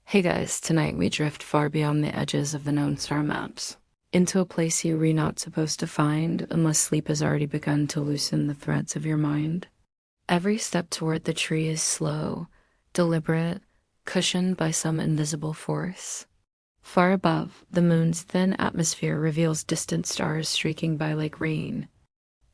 Hey guys, tonight we drift far beyond the edges of the known star maps, into a place you were not supposed to find unless sleep has already begun to loosen the threads of your mind. Every step toward the tree is slow, deliberate, cushioned by some invisible force. Far above, the moon's thin atmosphere reveals distant stars streaking by like rain.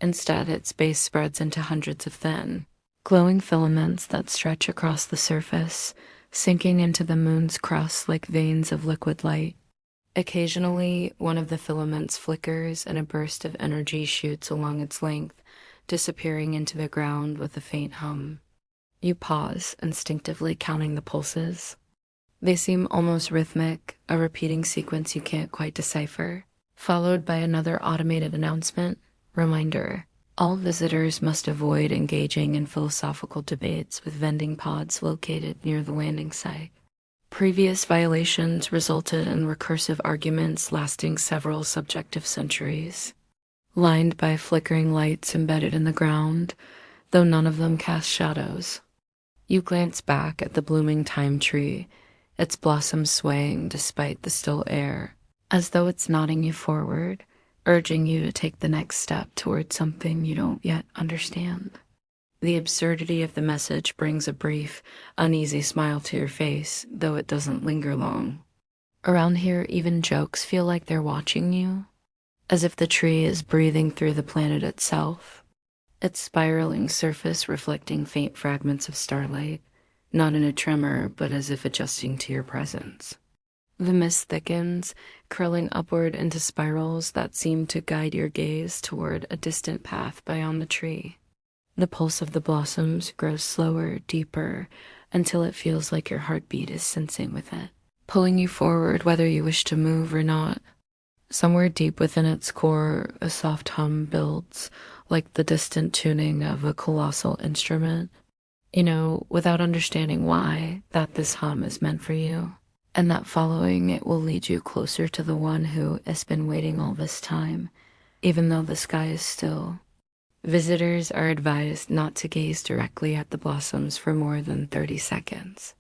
Instead, its base spreads into hundreds of thin, glowing filaments that stretch across the surface, sinking into the moon's crust like veins of liquid light. Occasionally, one of the filaments flickers and a burst of energy shoots along its length, disappearing into the ground with a faint hum. You pause, instinctively counting the pulses. They seem almost rhythmic, a repeating sequence you can't quite decipher, followed by another automated announcement. Reminder: all visitors must avoid engaging in philosophical debates with vending pods located near the landing site. Previous violations resulted in recursive arguments lasting several subjective centuries, lined by flickering lights embedded in the ground, though none of them cast shadows. You glance back at the blooming time tree, its blossoms swaying despite the still air, as though it's nodding you forward, urging you to take the next step toward something you don't yet understand. The absurdity of the message brings a brief, uneasy smile to your face, though it doesn't linger long. Around here, even jokes feel like they're watching you, as if the tree is breathing through the planet itself, its spiraling surface reflecting faint fragments of starlight, not in a tremor, but as if adjusting to your presence. The mist thickens, curling upward into spirals that seem to guide your gaze toward a distant path beyond the tree. The pulse of the blossoms grows slower, deeper, until it feels like your heartbeat is sensing with it, pulling you forward whether you wish to move or not. Somewhere deep within its core, a soft hum builds, like the distant tuning of a colossal instrument. You know, without understanding why, that this hum is meant for you, and that following it will lead you closer to the one who has been waiting all this time, even though the sky is still. Visitors are advised not to gaze directly at the blossoms for more than 30 seconds.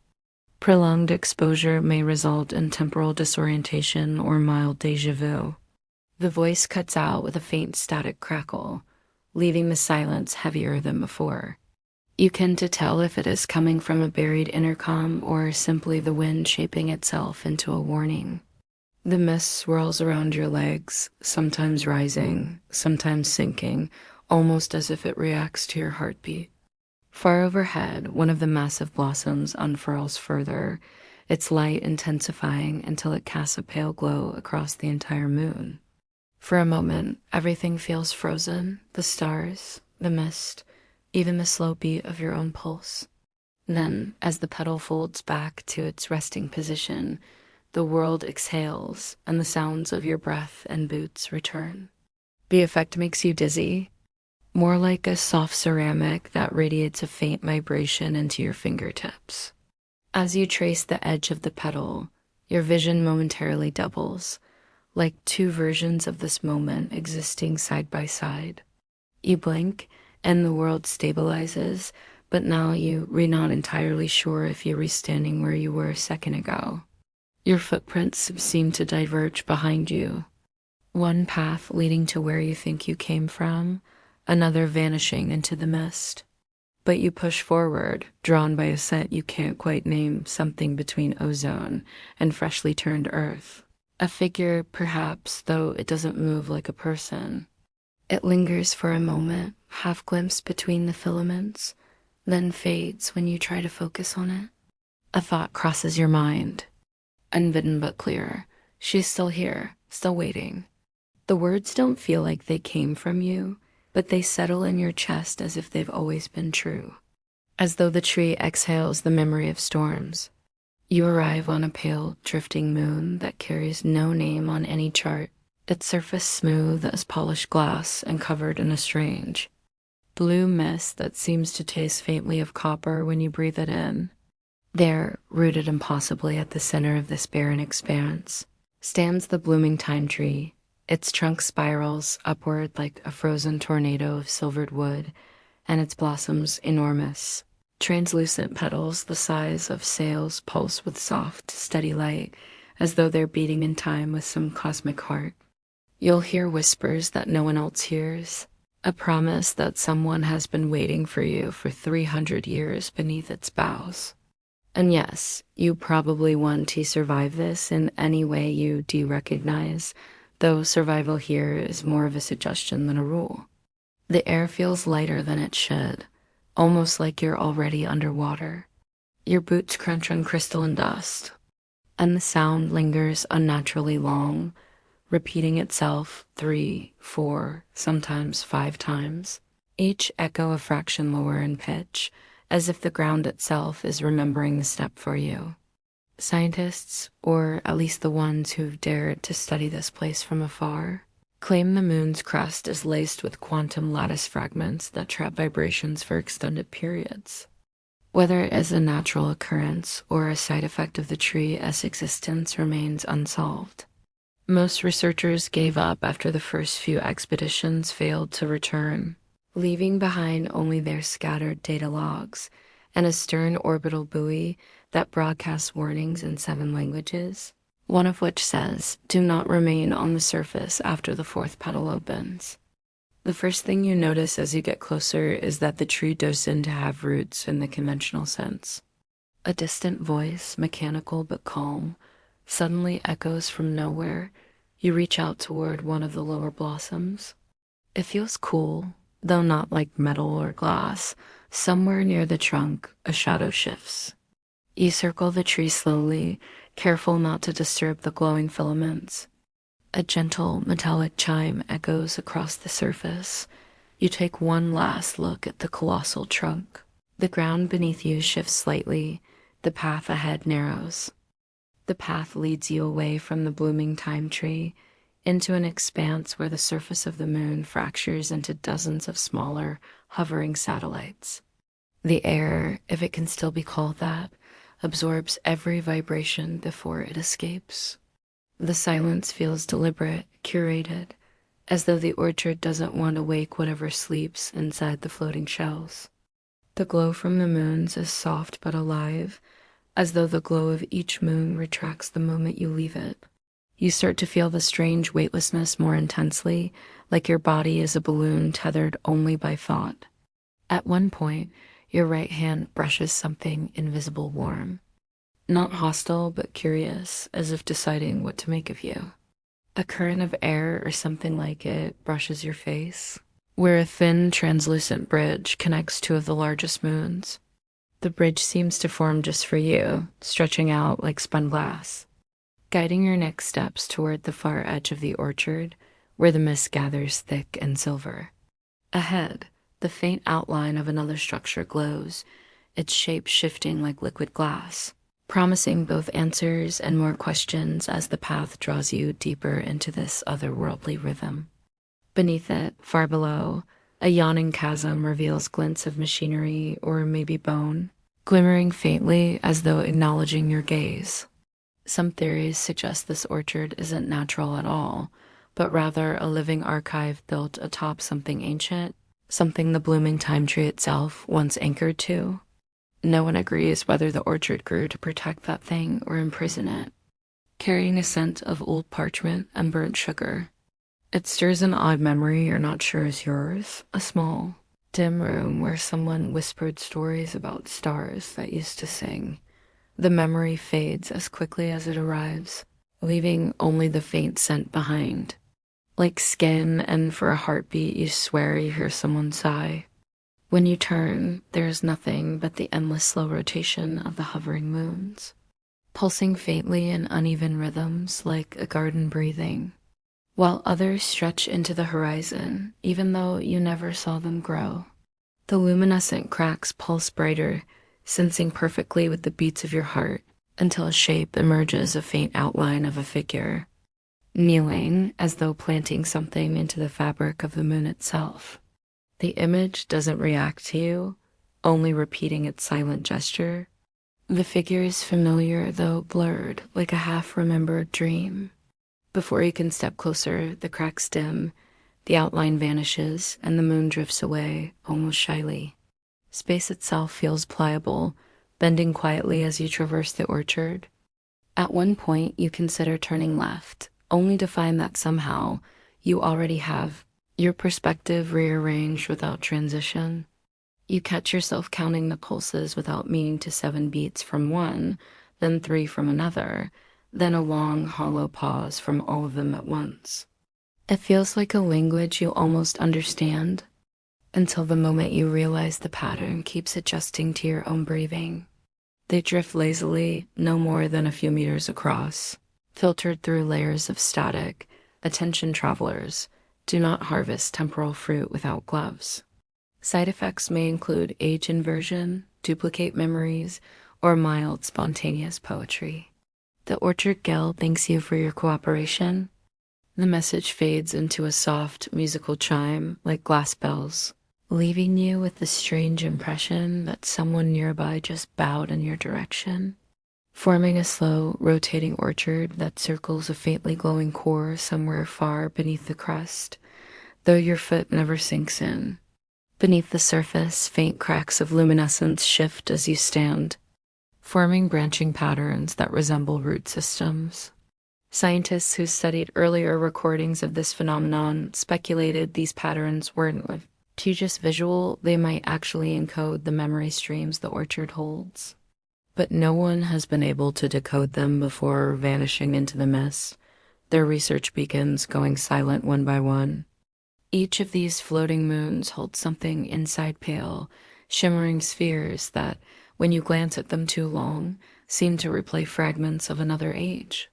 Prolonged exposure may result in temporal disorientation or mild déjà vu. The voice cuts out with a faint static crackle, leaving the silence heavier than before. You can tell if it is coming from a buried intercom or simply the wind shaping itself into a warning. The mist swirls around your legs, sometimes rising, sometimes sinking, almost as if it reacts to your heartbeat. Far overhead, one of the massive blossoms unfurls further, its light intensifying until it casts a pale glow across the entire moon. For a moment, everything feels frozen: the stars, the mist, even the slow beat of your own pulse. Then, as the petal folds back to its resting position, the world exhales and the sounds of your breath and boots return. The effect makes you dizzy, more like a soft ceramic that radiates a faint vibration into your fingertips. As you trace the edge of the petal, your vision momentarily doubles, like two versions of this moment existing side by side. You blink, and the world stabilizes, but now you're not entirely sure if you're standing where you were a second ago. Your footprints seem to diverge behind you, one path leading to where you think you came from, another vanishing into the mist. But you push forward, drawn by a scent you can't quite name, something between ozone and freshly turned earth. A figure, perhaps, though it doesn't move like a person. It lingers for a moment, half glimpsed between the filaments, then fades when you try to focus on it. A thought crosses your mind, unbidden but clear. She's still here, still waiting. The words don't feel like they came from you, but they settle in your chest as if they've always been true. As though the tree exhales the memory of storms. You arrive on a pale, drifting moon that carries no name on any chart, its surface smooth as polished glass and covered in a strange blue mist that seems to taste faintly of copper when you breathe it in. There, rooted impossibly at the center of this barren expanse, stands the blooming time tree. Its trunk spirals upward like a frozen tornado of silvered wood, and its blossoms enormous, Translucent petals the size of sails pulse with soft, steady light, as though they're beating in time with some cosmic heart. You'll hear whispers that no one else hears, a promise that someone has been waiting for you for 300 years beneath its boughs. And yes, you probably want to survive this in any way you do recognize, though survival here is more of a suggestion than a rule. The air feels lighter than it should, almost like you're already underwater. Your boots crunch on crystalline dust, and the sound lingers unnaturally long, repeating itself 3, 4, sometimes 5 times, each echo a fraction lower in pitch, as if the ground itself is remembering the step for you. Scientists, or at least the ones who've dared to study this place from afar, claim the moon's crust is laced with quantum lattice fragments that trap vibrations for extended periods. Whether it is a natural occurrence or a side effect of the tree as existence remains unsolved. Most researchers gave up after the first few expeditions failed to return, leaving behind only their scattered data logs and a stern orbital buoy that broadcasts warnings in 7 languages, one of which says, "Do not remain on the surface after the 4th petal opens." The first thing you notice as you get closer is that the tree doesn't have roots in the conventional sense. A distant voice, mechanical but calm, suddenly echoes from nowhere. You reach out toward one of the lower blossoms. It feels cool, though not like metal or glass. Somewhere near the trunk, a shadow shifts. You circle the tree slowly, careful not to disturb the glowing filaments. A gentle metallic chime echoes across the surface. You take one last look at the colossal trunk. The ground beneath you shifts slightly. The path ahead narrows. The path leads you away from the blooming time tree into an expanse where the surface of the moon fractures into dozens of smaller, hovering satellites. The air, if it can still be called that, absorbs every vibration before it escapes. The silence feels deliberate, curated, as though the orchard doesn't want to wake whatever sleeps inside the floating shells. The glow from the moons is soft but alive, as though the glow of each moon retracts the moment you leave it. You start to feel the strange weightlessness more intensely, like your body is a balloon tethered only by thought. At one point, your right hand brushes something invisible warm. Not hostile, but curious, as if deciding what to make of you. A current of air or something like it brushes your face, where a thin, translucent bridge connects 2 of the largest moons. The bridge seems to form just for you, stretching out like spun glass, guiding your next steps toward the far edge of the orchard, where the mist gathers thick and silver. Ahead, the faint outline of another structure glows, its shape shifting like liquid glass, promising both answers and more questions as the path draws you deeper into this otherworldly rhythm. Beneath it, far below, a yawning chasm reveals glints of machinery or maybe bone, glimmering faintly as though acknowledging your gaze. Some theories suggest this orchard isn't natural at all, but rather a living archive built atop something ancient, something the blooming time tree itself once anchored to. No one agrees whether the orchard grew to protect that thing or imprison it, carrying a scent of old parchment and burnt sugar. It stirs an odd memory you're not sure is yours, a small, dim room where someone whispered stories about stars that used to sing. The memory fades as quickly as it arrives, leaving only the faint scent behind. Like skin, and for a heartbeat you swear you hear someone sigh. When you turn, there is nothing but the endless slow rotation of the hovering moons, pulsing faintly in uneven rhythms like a garden breathing, while others stretch into the horizon, even though you never saw them grow. The luminescent cracks pulse brighter, sensing perfectly with the beats of your heart, until a shape emerges, a faint outline of a figure, kneeling as though planting something into the fabric of the moon itself. The image doesn't react to you, only repeating its silent gesture. The figure is familiar, though blurred, like a half-remembered dream. Before you can step closer, the cracks dim, the outline vanishes, and the moon drifts away, almost shyly. Space itself feels pliable, bending quietly as you traverse the orchard. At one point, you consider turning left, only to find that somehow you already have your perspective rearranged without transition. You catch yourself counting the pulses without meaning to 7 beats from one, then 3 from another, then a long, hollow pause from all of them at once. It feels like a language you almost understand, until the moment you realize the pattern keeps adjusting to your own breathing. They drift lazily, no more than a few meters across, filtered through layers of static. Attention travelers, do not harvest temporal fruit without gloves. Side effects may include age inversion, duplicate memories, or mild spontaneous poetry. The orchard gull thanks you for your cooperation. The message fades into a soft musical chime like glass bells, leaving you with the strange impression that someone nearby just bowed in your direction, forming a slow, rotating orchard that circles a faintly glowing core somewhere far beneath the crust, though your foot never sinks in. Beneath the surface, faint cracks of luminescence shift as you stand, forming branching patterns that resemble root systems. Scientists who studied earlier recordings of this phenomenon speculated these patterns weren't too just visual, they might actually encode the memory streams the orchard holds. But no one has been able to decode them before vanishing into the mist. Their research begins going silent one by one. Each of these floating moons holds something inside pale, shimmering spheres that, when you glance at them too long, seem to replay fragments of another age.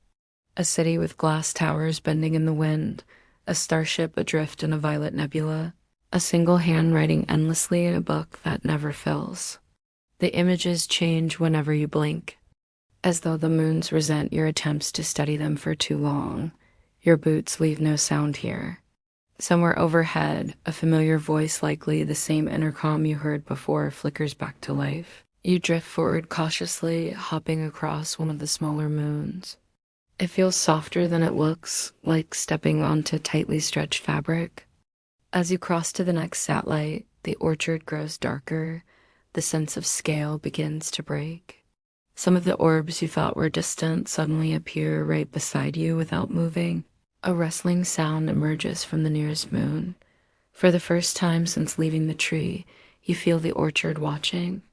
A city with glass towers bending in the wind, a starship adrift in a violet nebula, a single hand writing endlessly in a book that never fills. The images change whenever you blink, as though the moons resent your attempts to study them for too long. Your boots leave no sound here. Somewhere overhead, a familiar voice, likely the same intercom you heard before, flickers back to life. You drift forward cautiously, hopping across one of the smaller moons. It feels softer than it looks, like stepping onto tightly stretched fabric. As you cross to the next satellite, the orchard grows darker. The sense of scale begins to break. Some of the orbs you thought were distant suddenly appear right beside you without moving. A rustling sound emerges from the nearest moon. For the first time since leaving the tree, you feel the orchard watching.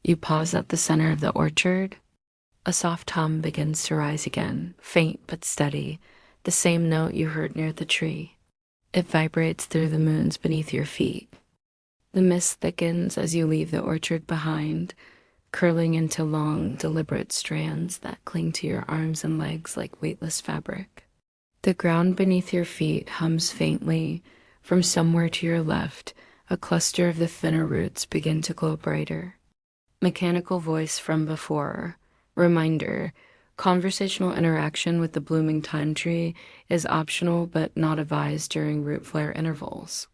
You pause at the center of the orchard. A soft hum begins to rise again, faint but steady, the same note you heard near the tree. It vibrates through the moons beneath your feet. The mist thickens as you leave the orchard behind, curling into long, deliberate strands that cling to your arms and legs like weightless fabric. The ground beneath your feet hums faintly. From somewhere to your left, a cluster of the thinner roots begin to glow brighter. Mechanical voice from before. Reminder, conversational interaction with the blooming time tree is optional but not advised during root flare intervals.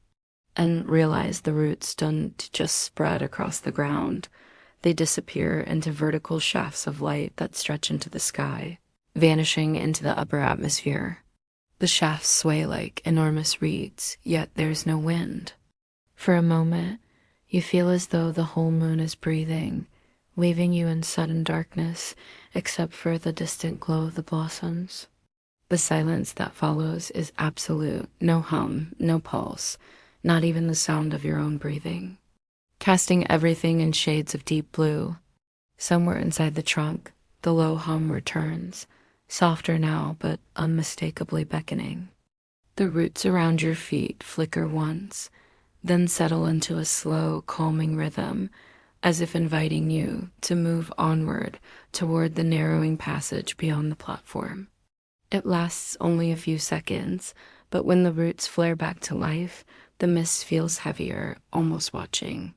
And realize the roots don't just spread across the ground. They disappear into vertical shafts of light that stretch into the sky, vanishing into the upper atmosphere. The shafts sway like enormous reeds, yet there's no wind. For a moment, you feel as though the whole moon is breathing, leaving you in sudden darkness, except for the distant glow of the blossoms. The silence that follows is absolute. No hum, no pulse, not even the sound of your own breathing. Casting everything in shades of deep blue. Somewhere inside the trunk, the low hum returns, softer now, but unmistakably beckoning. The roots around your feet flicker once, then settle into a slow, calming rhythm, as if inviting you to move onward toward the narrowing passage beyond the platform. It lasts only a few seconds, but when the roots flare back to life, the mist feels heavier, almost watching.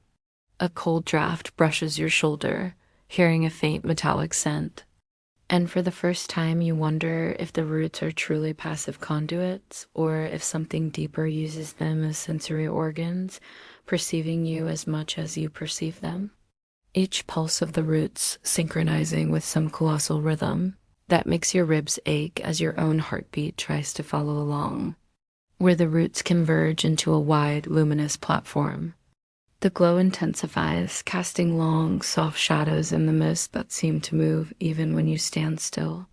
A cold draft brushes your shoulder, hearing a faint metallic scent. And for the first time, you wonder if the roots are truly passive conduits, or if something deeper uses them as sensory organs, perceiving you as much as you perceive them. Each pulse of the roots synchronizing with some colossal rhythm that makes your ribs ache as your own heartbeat tries to follow along. Where the roots converge into a wide, luminous platform. The glow intensifies, casting long, soft shadows in the mist that seem to move even when you stand still.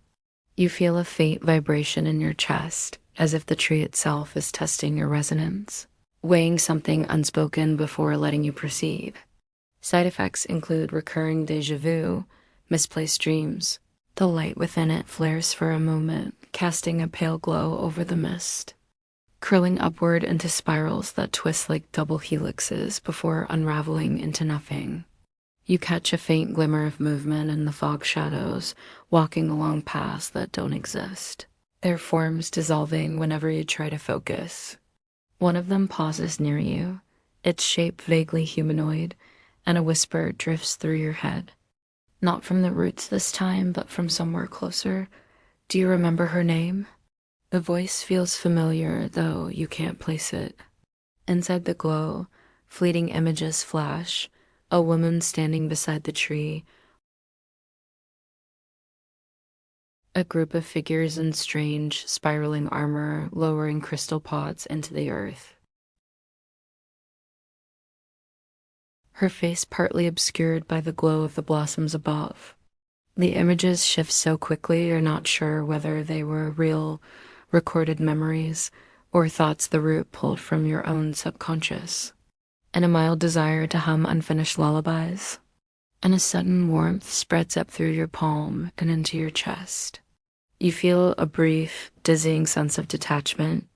You feel a faint vibration in your chest, as if the tree itself is testing your resonance, weighing something unspoken before letting you proceed. Side effects include recurring déjà vu, misplaced dreams. The light within it flares for a moment, casting a pale glow over the mist, curling upward into spirals that twist like double helixes before unraveling into nothing. You catch a faint glimmer of movement in the fog shadows, walking along paths that don't exist, their forms dissolving whenever you try to focus. One of them pauses near you, its shape vaguely humanoid, and a whisper drifts through your head. Not from the roots this time, but from somewhere closer. Do you remember her name? The voice feels familiar, though you can't place it. Inside the glow, fleeting images flash. A woman standing beside the tree. A group of figures in strange, spiraling armor lowering crystal pots into the earth. Her face partly obscured by the glow of the blossoms above. The images shift so quickly you're not sure whether they were real, recorded memories or thoughts the root pulled from your own subconscious. And a mild desire to hum unfinished lullabies. And a sudden warmth spreads up through your palm and into your chest. You feel a brief, dizzying sense of detachment,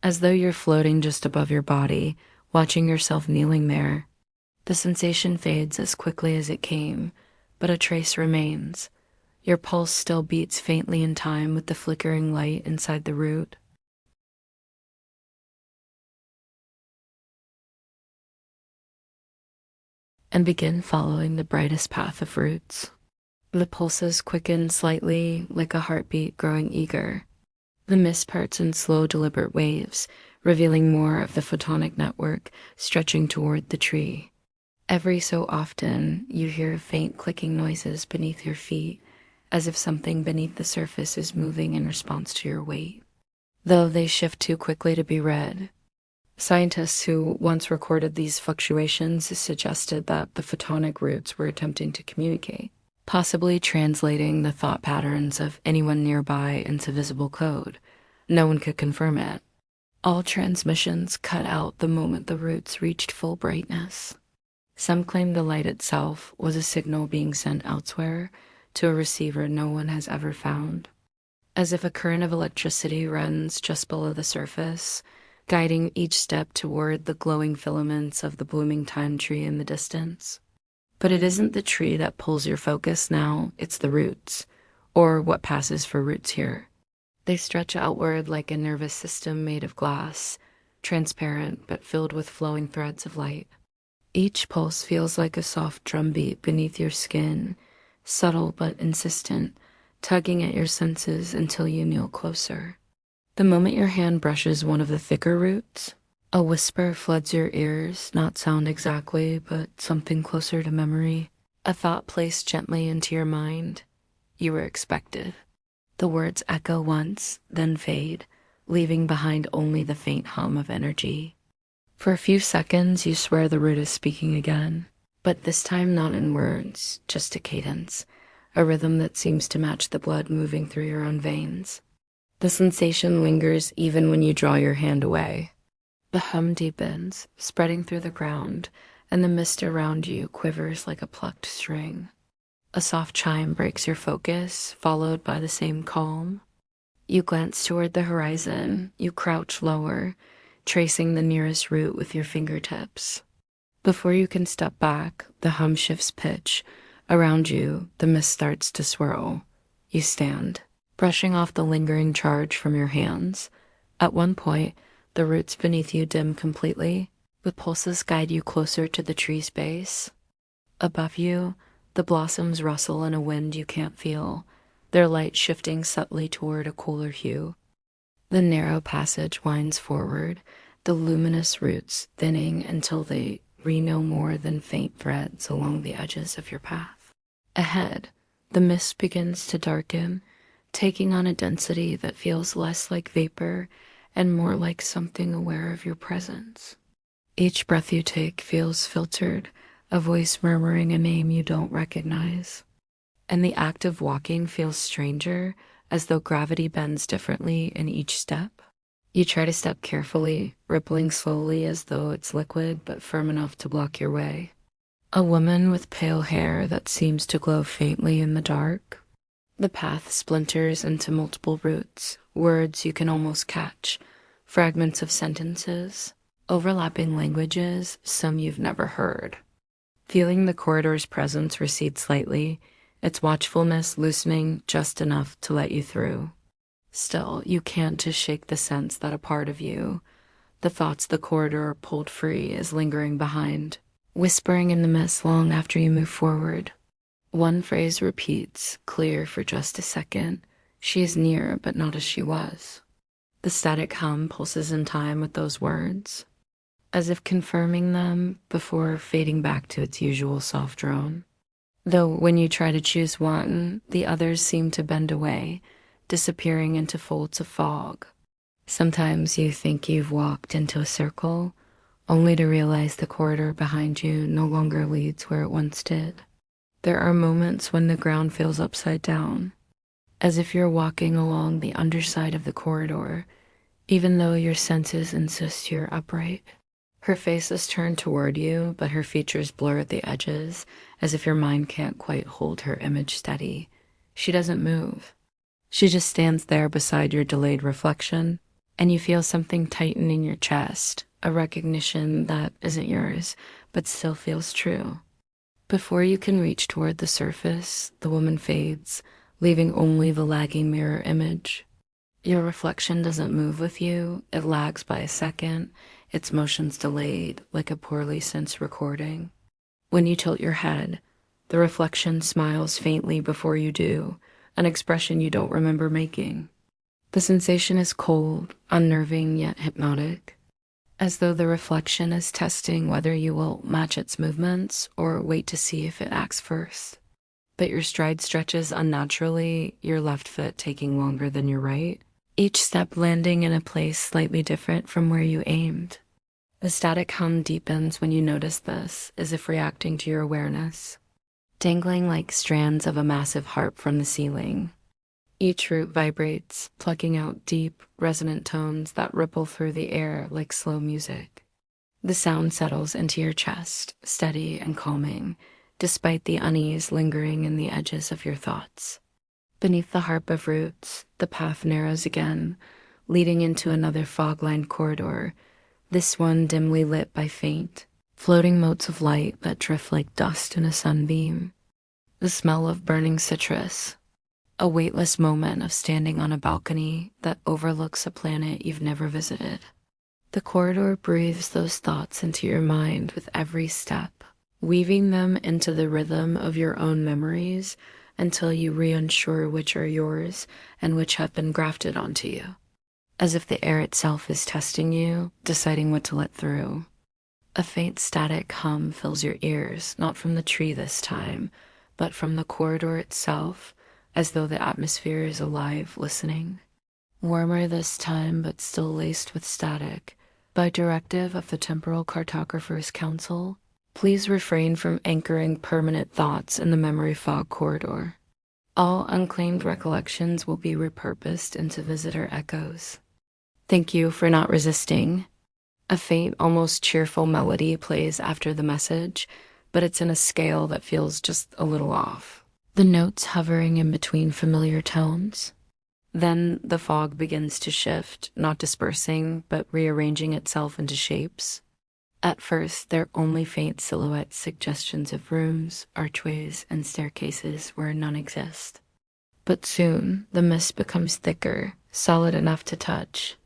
as though you're floating just above your body, watching yourself kneeling there. The sensation fades as quickly as it came, but a trace remains. Your pulse still beats faintly in time with the flickering light inside the root. And begin following the brightest path of roots. The pulses quicken slightly, like a heartbeat growing eager. The mist parts in slow, deliberate waves, revealing more of the photonic network stretching toward the tree. Every so often, you hear faint clicking noises beneath your feet, as if something beneath the surface is moving in response to your weight. Though they shift too quickly to be read. Scientists who once recorded these fluctuations suggested that the photonic roots were attempting to communicate, possibly translating the thought patterns of anyone nearby into visible code. No one could confirm it. All transmissions cut out the moment the roots reached full brightness. Some claim the light itself was a signal being sent elsewhere to a receiver no one has ever found, as if a current of electricity runs just below the surface, guiding each step toward the glowing filaments of the blooming time tree in the distance. But it isn't the tree that pulls your focus now, it's the roots, or what passes for roots here. They stretch outward like a nervous system made of glass, transparent but filled with flowing threads of light. Each pulse feels like a soft drumbeat beneath your skin, subtle but insistent, tugging at your senses until you kneel closer. The moment your hand brushes one of the thicker roots, a whisper floods your ears, not sound exactly, but something closer to memory. A thought placed gently into your mind. You were expected. The words echo once, then fade, leaving behind only the faint hum of energy. For a few seconds, you swear the root is speaking again, but this time not in words, just a cadence, a rhythm that seems to match the blood moving through your own veins. The sensation lingers even when you draw your hand away. The hum deepens, spreading through the ground, and the mist around you quivers like a plucked string. A soft chime breaks your focus, followed by the same calm. You glance toward the horizon, you crouch lower, tracing the nearest root with your fingertips. Before you can step back, the hum shifts pitch. Around you, the mist starts to swirl. You stand, brushing off the lingering charge from your hands. At one point, the roots beneath you dim completely, with pulses guide you closer to the tree's base. Above you, the blossoms rustle in a wind you can't feel, their light shifting subtly toward a cooler hue. The narrow passage winds forward, the luminous roots thinning until they reach no more than faint threads along the edges of your path. Ahead, the mist begins to darken, taking on a density that feels less like vapor and more like something aware of your presence. Each breath you take feels filtered, a voice murmuring a name you don't recognize. And the act of walking feels stranger, as though gravity bends differently in each step. You try to step carefully, rippling slowly as though it's liquid but firm enough to block your way. A woman with pale hair that seems to glow faintly in the dark. The path splinters into multiple routes, words you can almost catch, fragments of sentences, overlapping languages, some you've never heard. Feeling the corridor's presence recede slightly, its watchfulness loosening just enough to let you through. Still, you can't just shake the sense that a part of you, the thoughts the corridor pulled free, is lingering behind, whispering in the mist long after you move forward. One phrase repeats, clear for just a second. She is near, but not as she was. The static hum pulses in time with those words, as if confirming them before fading back to its usual soft drone. Though when you try to choose one, the others seem to bend away, disappearing into folds of fog. Sometimes you think you've walked into a circle, only to realize the corridor behind you no longer leads where it once did. There are moments when the ground feels upside down, as if you're walking along the underside of the corridor, even though your senses insist you're upright. Her face is turned toward you, but her features blur at the edges, as if your mind can't quite hold her image steady. She doesn't move. She just stands there beside your delayed reflection, and you feel something tighten in your chest, a recognition that isn't yours, but still feels true. Before you can reach toward the surface, the woman fades, leaving only the lagging mirror image. Your reflection doesn't move with you, it lags by a second, its motions delayed, like a poorly sensed recording. When you tilt your head, the reflection smiles faintly before you do, an expression you don't remember making. The sensation is cold, unnerving yet hypnotic, as though the reflection is testing whether you will match its movements or wait to see if it acts first. But your stride stretches unnaturally, your left foot taking longer than your right, each step landing in a place slightly different from where you aimed. The static hum deepens when you notice this, as if reacting to your awareness, dangling like strands of a massive harp from the ceiling. Each root vibrates, plucking out deep, resonant tones that ripple through the air like slow music. The sound settles into your chest, steady and calming, despite the unease lingering in the edges of your thoughts. Beneath the harp of roots, the path narrows again, leading into another fog-lined corridor, this one dimly lit by faint, floating motes of light that drift like dust in a sunbeam. The smell of burning citrus, a weightless moment of standing on a balcony that overlooks a planet you've never visited. The corridor breathes those thoughts into your mind with every step, weaving them into the rhythm of your own memories until you reinsure which are yours and which have been grafted onto you. As if the air itself is testing you, deciding what to let through. A faint static hum fills your ears, not from the tree this time, but from the corridor itself, as though the atmosphere is alive, listening. Warmer this time, but still laced with static. By directive of the Temporal Cartographer's Council, please refrain from anchoring permanent thoughts in the memory fog corridor. All unclaimed recollections will be repurposed into visitor echoes. Thank you for not resisting. A faint, almost cheerful melody plays after the message, but it's in a scale that feels just a little off. The notes hovering in between familiar tones. Then the fog begins to shift, not dispersing, but rearranging itself into shapes. At first, they're only faint silhouettes, suggestions of rooms, archways, and staircases where none exist. But soon, the mist becomes thicker, solid enough to touch.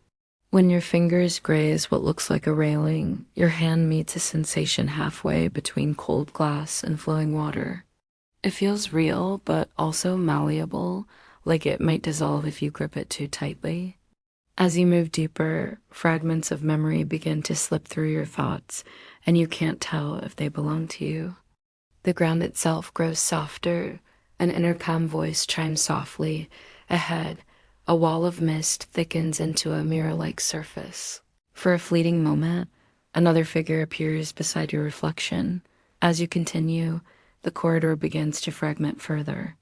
When your fingers graze what looks like a railing, your hand meets a sensation halfway between cold glass and flowing water. It feels real, but also malleable, like it might dissolve if you grip it too tightly. As you move deeper, fragments of memory begin to slip through your thoughts, and you can't tell if they belong to you. The ground itself grows softer, an intercom voice chimes softly. Ahead, a wall of mist thickens into a mirror-like surface. For a fleeting moment, Another figure appears beside your reflection. As you continue, the corridor begins to fragment further.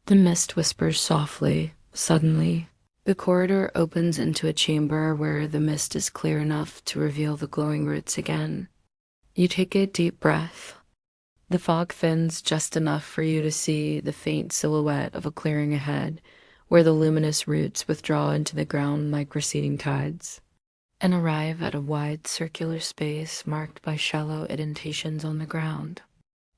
The mist whispers softly. Suddenly, the corridor opens into a chamber where the mist is clear enough to reveal the glowing roots again. You take a deep breath. The fog thins just enough for you to see the faint silhouette of a clearing ahead, where the luminous roots withdraw into the ground like receding tides, and arrive at a wide circular space marked by shallow indentations on the ground.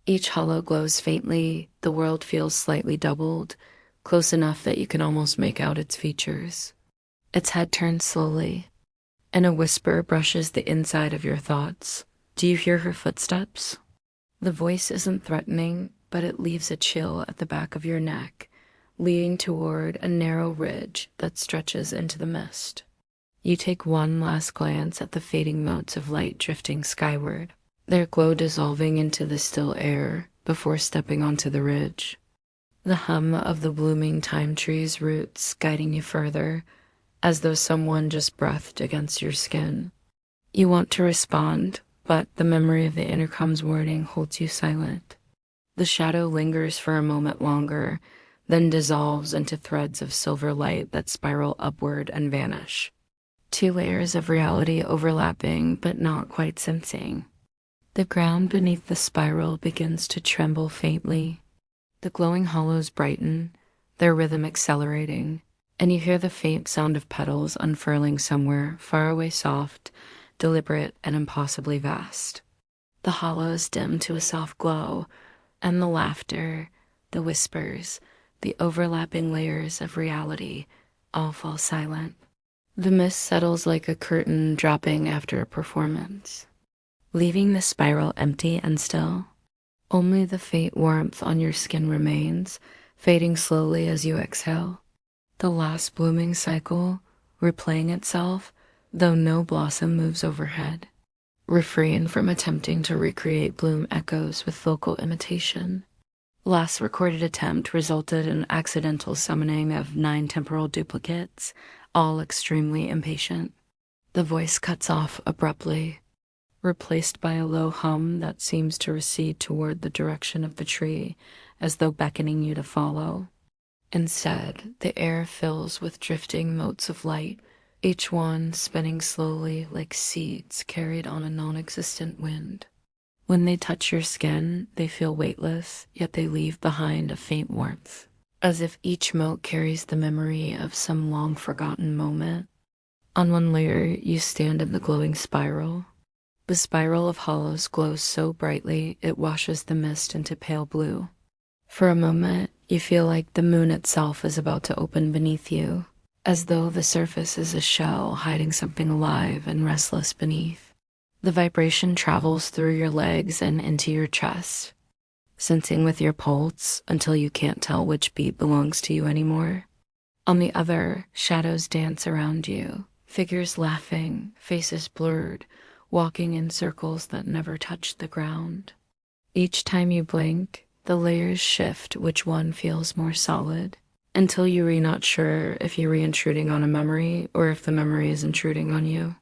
Each hollow glows faintly, the world feels slightly doubled, close enough that you can almost make out its features. Its head turns slowly, and a whisper brushes the inside of your thoughts. Do you hear her footsteps? The voice isn't threatening, but it leaves a chill at the back of your neck, leading toward a narrow ridge that stretches into the mist. You take one last glance at the fading motes of light drifting skyward, their glow dissolving into the still air before stepping onto the ridge. The hum of the blooming thyme tree's roots guiding you further, as though someone just breathed against your skin. You want to respond, but the memory of the intercom's warning holds you silent. The shadow lingers for a moment longer, then dissolves into threads of silver light that spiral upward and vanish. Two layers of reality overlapping but not quite syncing. The ground beneath the spiral begins to tremble faintly. The glowing hollows brighten, their rhythm accelerating, and you hear the faint sound of petals unfurling somewhere far away, soft, deliberate, and impossibly vast. The hollows dim to a soft glow, and the laughter, the whispers, the overlapping layers of reality all fall silent. The mist settles like a curtain dropping after a performance, leaving the spiral empty and still. Only the faint warmth on your skin remains, fading slowly as you exhale. The last blooming cycle, replaying itself, though no blossom moves overhead. Refrain from attempting to recreate bloom echoes with vocal imitation. Last recorded attempt resulted in accidental summoning of 9 temporal duplicates, all extremely impatient. The voice cuts off abruptly, replaced by a low hum that seems to recede toward the direction of the tree, as though beckoning you to follow. Instead, the air fills with drifting motes of light, each one spinning slowly like seeds carried on a non-existent wind. When they touch your skin, they feel weightless, yet they leave behind a faint warmth, as if each mote carries the memory of some long-forgotten moment. On one layer, you stand in the glowing spiral. The spiral of hollows glows so brightly it washes the mist into pale blue. For a moment, you feel like the moon itself is about to open beneath you, as though the surface is a shell hiding something alive and restless beneath. The vibration travels through your legs and into your chest, sensing with your pulse until you can't tell which beat belongs to you anymore. On the other, shadows dance around you, figures laughing, faces blurred, walking in circles that never touch the ground. Each time you blink, the layers shift which one feels more solid, until you're not sure if you're re-intruding on a memory or if the memory is intruding on you.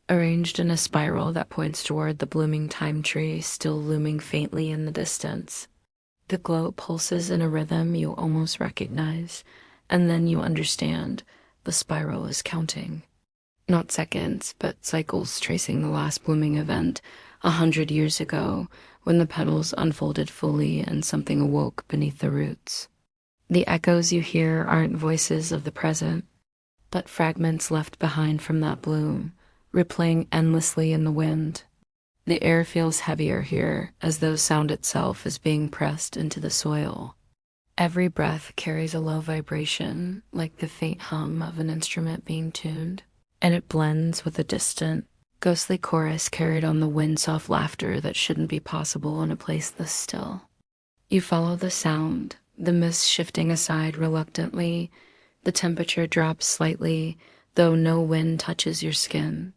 Arranged in a spiral that points toward the blooming thyme tree still looming faintly in the distance. The glow pulses in a rhythm you almost recognize, and then you understand the spiral is counting. Not seconds, but cycles tracing the last blooming event 100 years ago, when the petals unfolded fully and something awoke beneath the roots. The echoes you hear aren't voices of the present, but fragments left behind from that bloom, replaying endlessly in the wind. The air feels heavier here, as though sound itself is being pressed into the soil. Every breath carries a low vibration, like the faint hum of an instrument being tuned, and it blends with a distant, ghostly chorus carried on the wind-soft laughter that shouldn't be possible in a place this still. You follow the sound, the mist shifting aside reluctantly, the temperature drops slightly, though no wind touches your skin.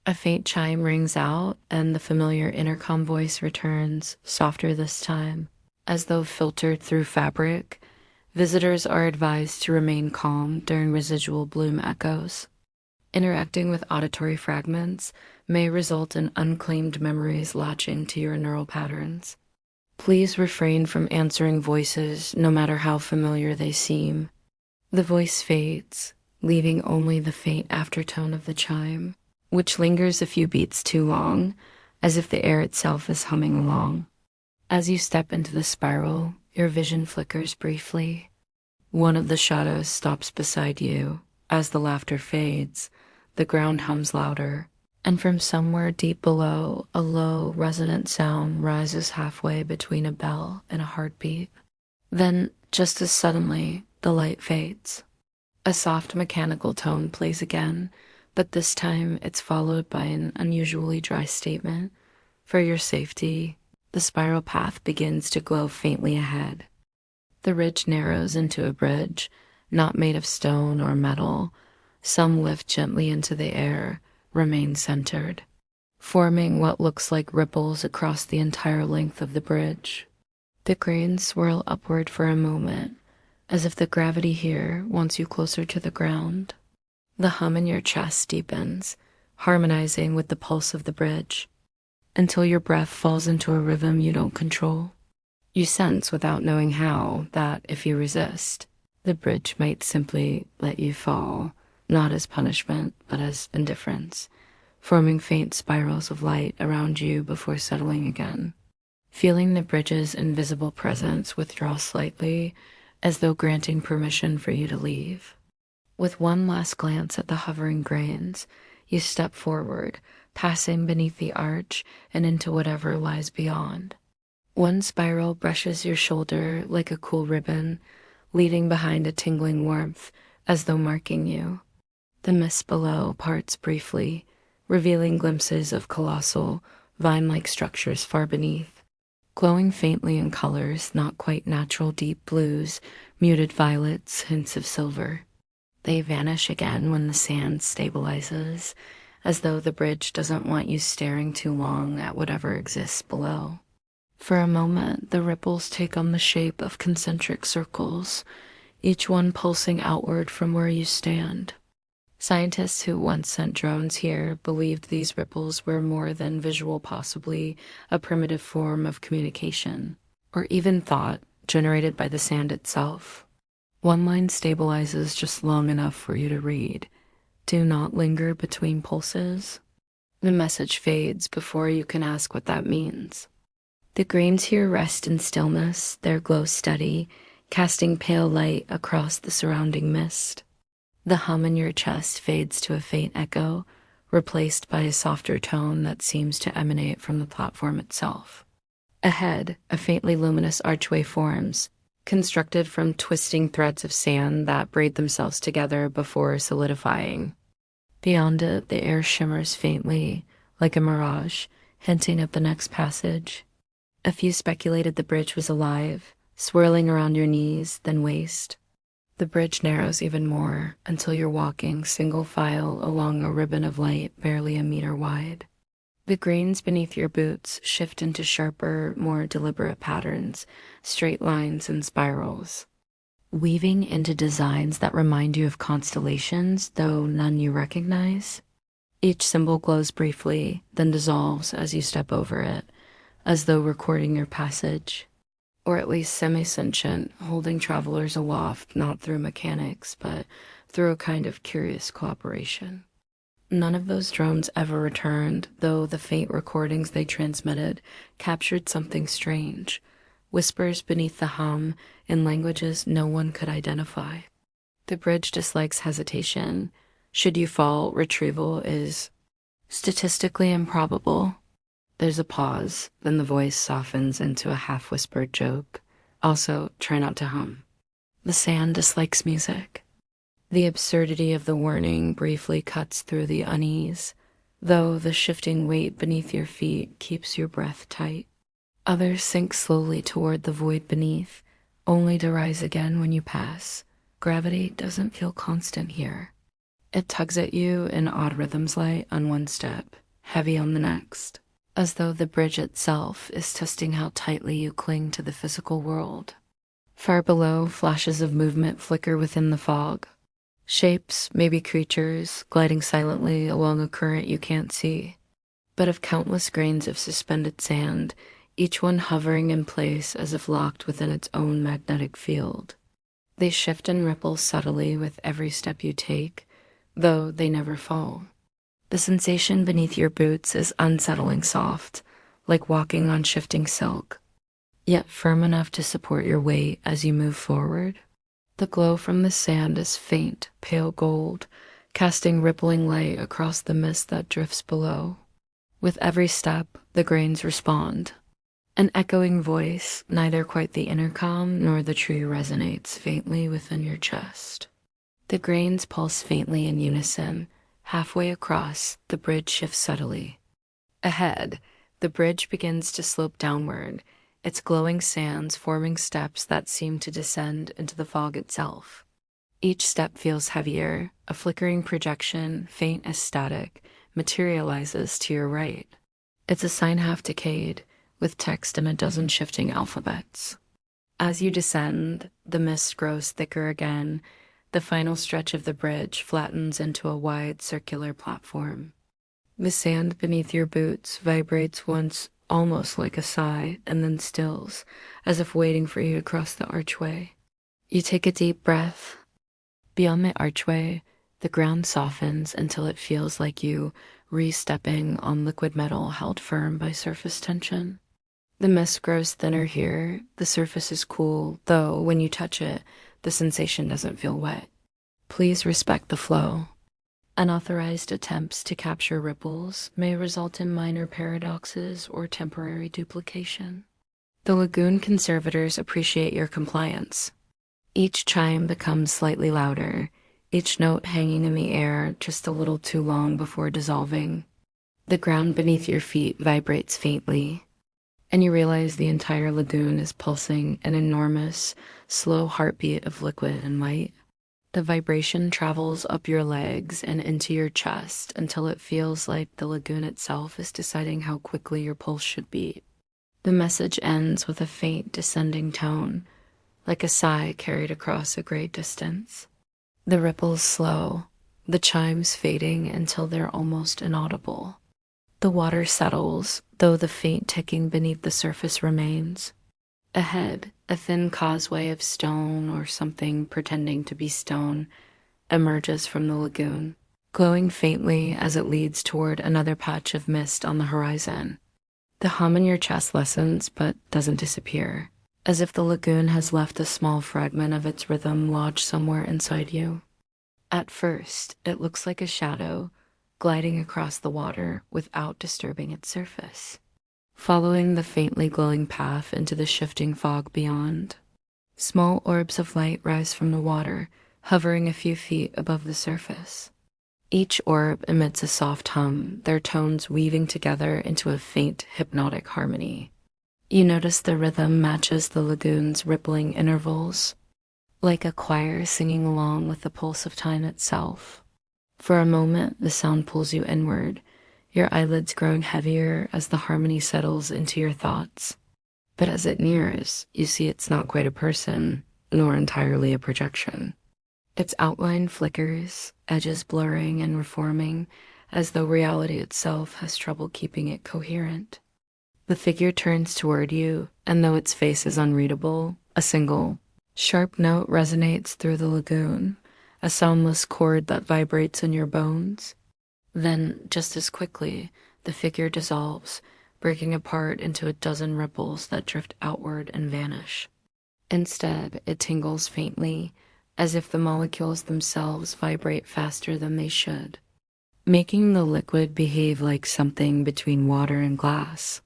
A faint chime rings out, and the familiar intercom voice returns, softer this time, as though filtered through fabric. Visitors are advised to remain calm during residual bloom echoes. Interacting with auditory fragments may result in unclaimed memories latching to your neural patterns. Please refrain from answering voices, no matter how familiar they seem. The voice fades, leaving only the faint aftertone of the chime, which lingers a few beats too long, as if the air itself is humming along. As you step into the spiral, your vision flickers briefly. One of the shadows stops beside you. As the laughter fades, the ground hums louder, and from somewhere deep below, a low, resonant sound rises halfway between a bell and a heartbeat. Then, just as suddenly, the light fades. A soft mechanical tone plays again, but this time it's followed by an unusually dry statement. For your safety, the spiral path begins to glow faintly ahead. The ridge narrows into a bridge, not made of stone or metal. Some lift gently into the air, remain centered, forming what looks like ripples across the entire length of the bridge. The grains swirl upward for a moment, as if the gravity here wants you closer to the ground. The hum in your chest deepens, harmonizing with the pulse of the bridge, until your breath falls into a rhythm you don't control. You sense, without knowing how, that if you resist, the bridge might simply let you fall, not as punishment, but as indifference, forming faint spirals of light around you before settling again. Feeling the bridge's invisible presence withdraw slightly, as though granting permission for you to leave. With one last glance at the hovering grains, you step forward, passing beneath the arch and into whatever lies beyond. One spiral brushes your shoulder like a cool ribbon, leaving behind a tingling warmth as though marking you. The mist below parts briefly, revealing glimpses of colossal, vine-like structures far beneath, glowing faintly in colors not quite natural deep blues, muted violets, hints of silver. They vanish again when the sand stabilizes, as though the bridge doesn't want you staring too long at whatever exists below. For a moment, the ripples take on the shape of concentric circles, each one pulsing outward from where you stand. Scientists who once sent drones here believed these ripples were more than visual, possibly a primitive form of communication, or even thought generated by the sand itself. One line stabilizes just long enough for you to read. Do not linger between pulses. The message fades before you can ask what that means. The grains here rest in stillness, their glow steady, casting pale light across the surrounding mist. The hum in your chest fades to a faint echo, replaced by a softer tone that seems to emanate from the platform itself. Ahead, a faintly luminous archway forms, constructed from twisting threads of sand that braid themselves together before solidifying. Beyond it, the air shimmers faintly, like a mirage, hinting at the next passage. A few speculated the bridge was alive, swirling around your knees, then waist. The bridge narrows even more until you're walking single file along a ribbon of light barely a meter wide. The grains beneath your boots shift into sharper, more deliberate patterns, straight lines and spirals, weaving into designs that remind you of constellations, though none you recognize. Each symbol glows briefly, then dissolves as you step over it, as though recording your passage, or at least semi-sentient, holding travelers aloft not through mechanics, but through a kind of curious cooperation. None of those drones ever returned, though the faint recordings they transmitted captured something strange, whispers beneath the hum in languages no one could identify. The bridge dislikes hesitation. Should you fall, retrieval is statistically improbable. There's a pause, then the voice softens into a half-whispered joke. Also, try not to hum. The sand dislikes music. The absurdity of the warning briefly cuts through the unease, though the shifting weight beneath your feet keeps your breath tight. Others sink slowly toward the void beneath, only to rise again when you pass. Gravity doesn't feel constant here. It tugs at you in odd rhythms, light on one step, heavy on the next, as though the bridge itself is testing how tightly you cling to the physical world. Far below, flashes of movement flicker within the fog. Shapes, maybe creatures, gliding silently along a current you can't see, but of countless grains of suspended sand, each one hovering in place as if locked within its own magnetic field. They shift and ripple subtly with every step you take, though they never fall. The sensation beneath your boots is unsettling soft, like walking on shifting silk, yet firm enough to support your weight as you move forward. The glow from the sand is faint, pale gold, casting rippling light across the mist that drifts below. With every step, the grains respond. An echoing voice, neither quite the intercom nor the tree, resonates faintly within your chest. The grains pulse faintly in unison. Halfway across, the bridge shifts subtly. Ahead, the bridge begins to slope downward, its glowing sands forming steps that seem to descend into the fog itself. Each step feels heavier, a flickering projection, faint as static, materializes to your right. It's a sign half decayed, with text in a dozen shifting alphabets. As you descend, the mist grows thicker again. The final stretch of the bridge flattens into a wide circular platform. The sand beneath your boots vibrates once, almost like a sigh, and then stills, as if waiting for you to cross the archway. You take a deep breath. Beyond the archway, the ground softens until it feels like you re-stepping on liquid metal held firm by surface tension. The mist grows thinner here. The surface is cool, though when you touch it, the sensation doesn't feel wet. Please respect the flow. Unauthorized attempts to capture ripples may result in minor paradoxes or temporary duplication. The lagoon conservators appreciate your compliance. Each chime becomes slightly louder, each note hanging in the air just a little too long before dissolving. The ground beneath your feet vibrates faintly, and you realize the entire lagoon is pulsing an enormous, slow heartbeat of liquid and light. The vibration travels up your legs and into your chest until it feels like the lagoon itself is deciding how quickly your pulse should beat. The message ends with a faint descending tone, like a sigh carried across a great distance. The ripples slow, the chimes fading until they're almost inaudible. The water settles, though the faint ticking beneath the surface remains. Ahead, a thin causeway of stone or something pretending to be stone emerges from the lagoon, glowing faintly as it leads toward another patch of mist on the horizon. The hum in your chest lessens but doesn't disappear, as if the lagoon has left a small fragment of its rhythm lodged somewhere inside you. At first, it looks like a shadow gliding across the water without disturbing its surface, following the faintly glowing path into the shifting fog beyond. Small orbs of light rise from the water, hovering a few feet above the surface. Each orb emits a soft hum, their tones weaving together into a faint, hypnotic harmony. You notice the rhythm matches the lagoon's rippling intervals, like a choir singing along with the pulse of time itself. For a moment, the sound pulls you inward, your eyelids growing heavier as the harmony settles into your thoughts. But as it nears, you see it's not quite a person, nor entirely a projection. Its outline flickers, edges blurring and reforming, as though reality itself has trouble keeping it coherent. The figure turns toward you, and though its face is unreadable, a single, sharp note resonates through the lagoon, a soundless chord that vibrates in your bones. Then, just as quickly, the figure dissolves, breaking apart into a dozen ripples that drift outward and vanish. Instead, it tingles faintly, as if the molecules themselves vibrate faster than they should, making the liquid behave like something between water and glass.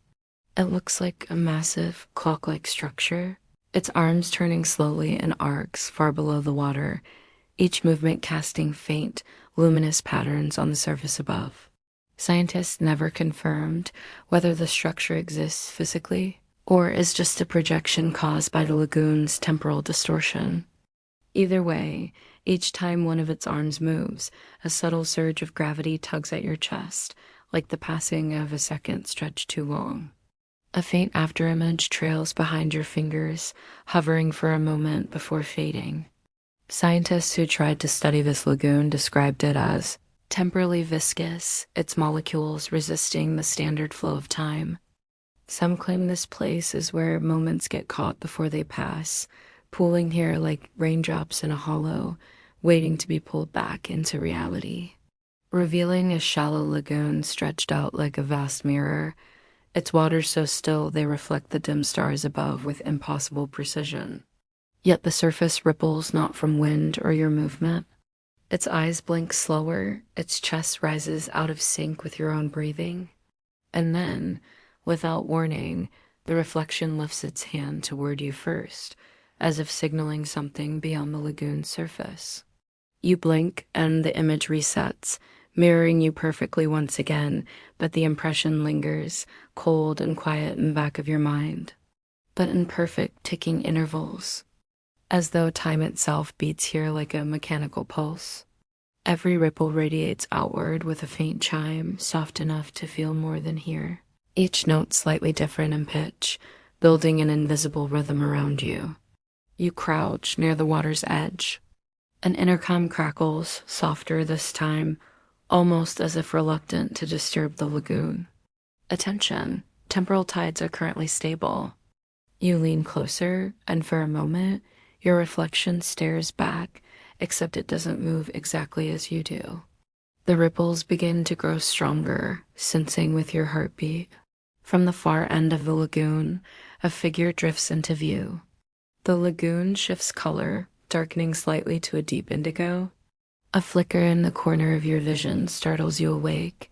It looks like a massive, clock-like structure, its arms turning slowly in arcs far below the water, each movement casting faint, luminous patterns on the surface above. Scientists never confirmed whether the structure exists physically or is just a projection caused by the lagoon's temporal distortion. Either way, each time one of its arms moves, a subtle surge of gravity tugs at your chest, like the passing of a second stretched too long. A faint afterimage trails behind your fingers, hovering for a moment before fading. Scientists who tried to study this lagoon described it as temporally viscous, its molecules resisting the standard flow of time. Some claim this place is where moments get caught before they pass, pooling here like raindrops in a hollow, waiting to be pulled back into reality. Revealing a shallow lagoon stretched out like a vast mirror, its waters so still they reflect the dim stars above with impossible precision. Yet the surface ripples not from wind or your movement. Its eyes blink slower, its chest rises out of sync with your own breathing. And then, without warning, the reflection lifts its hand toward you first, as if signaling something beyond the lagoon's surface. You blink, and the image resets, mirroring you perfectly once again, but the impression lingers, cold and quiet in the back of your mind, but in perfect ticking intervals, as though time itself beats here like a mechanical pulse. Every ripple radiates outward with a faint chime, soft enough to feel more than hear. Each note slightly different in pitch, building an invisible rhythm around you. You crouch near the water's edge. An intercom crackles, softer this time, almost as if reluctant to disturb the lagoon. Attention, temporal tides are currently stable. You lean closer, and for a moment, your reflection stares back, except it doesn't move exactly as you do. The ripples begin to grow stronger, sensing with your heartbeat. From the far end of the lagoon, a figure drifts into view. The lagoon shifts color, darkening slightly to a deep indigo. A flicker in the corner of your vision startles you awake,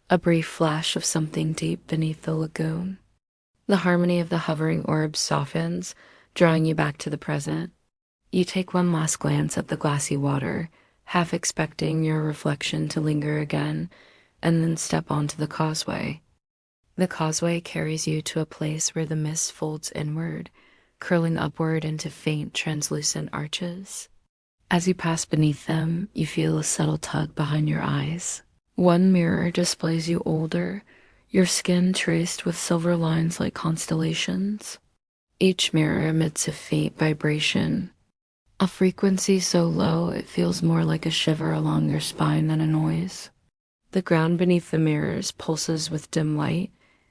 a brief flash of something deep beneath the lagoon. The harmony of the hovering orb softens, drawing you back to the present. You take one last glance at the glassy water, half expecting your reflection to linger again, and then step onto the causeway. The causeway carries you to a place where the mist folds inward, curling upward into faint, translucent arches. As you pass beneath them, you feel a subtle tug behind your eyes. One mirror displays you older, your skin traced with silver lines like constellations. Each mirror emits a faint vibration, a frequency so low it feels more like a shiver along your spine than a noise. The ground beneath the mirrors pulses with dim light,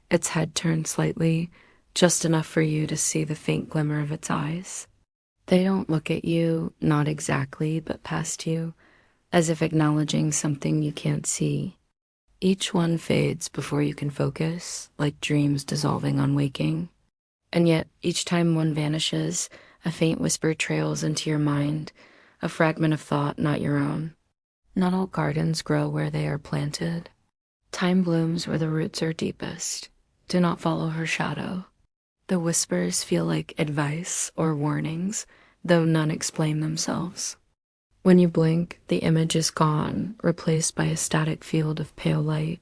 its head turned slightly, just enough for you to see the faint glimmer of its eyes. They don't look at you, not exactly, but past you, as if acknowledging something you can't see. Each one fades before you can focus, like dreams dissolving on waking. And yet, each time one vanishes, a faint whisper trails into your mind, a fragment of thought not your own. Not all gardens grow where they are planted. Time blooms where the roots are deepest. Do not follow her shadow. The whispers feel like advice or warnings, though none explain themselves. When you blink, the image is gone, replaced by a static field of pale light.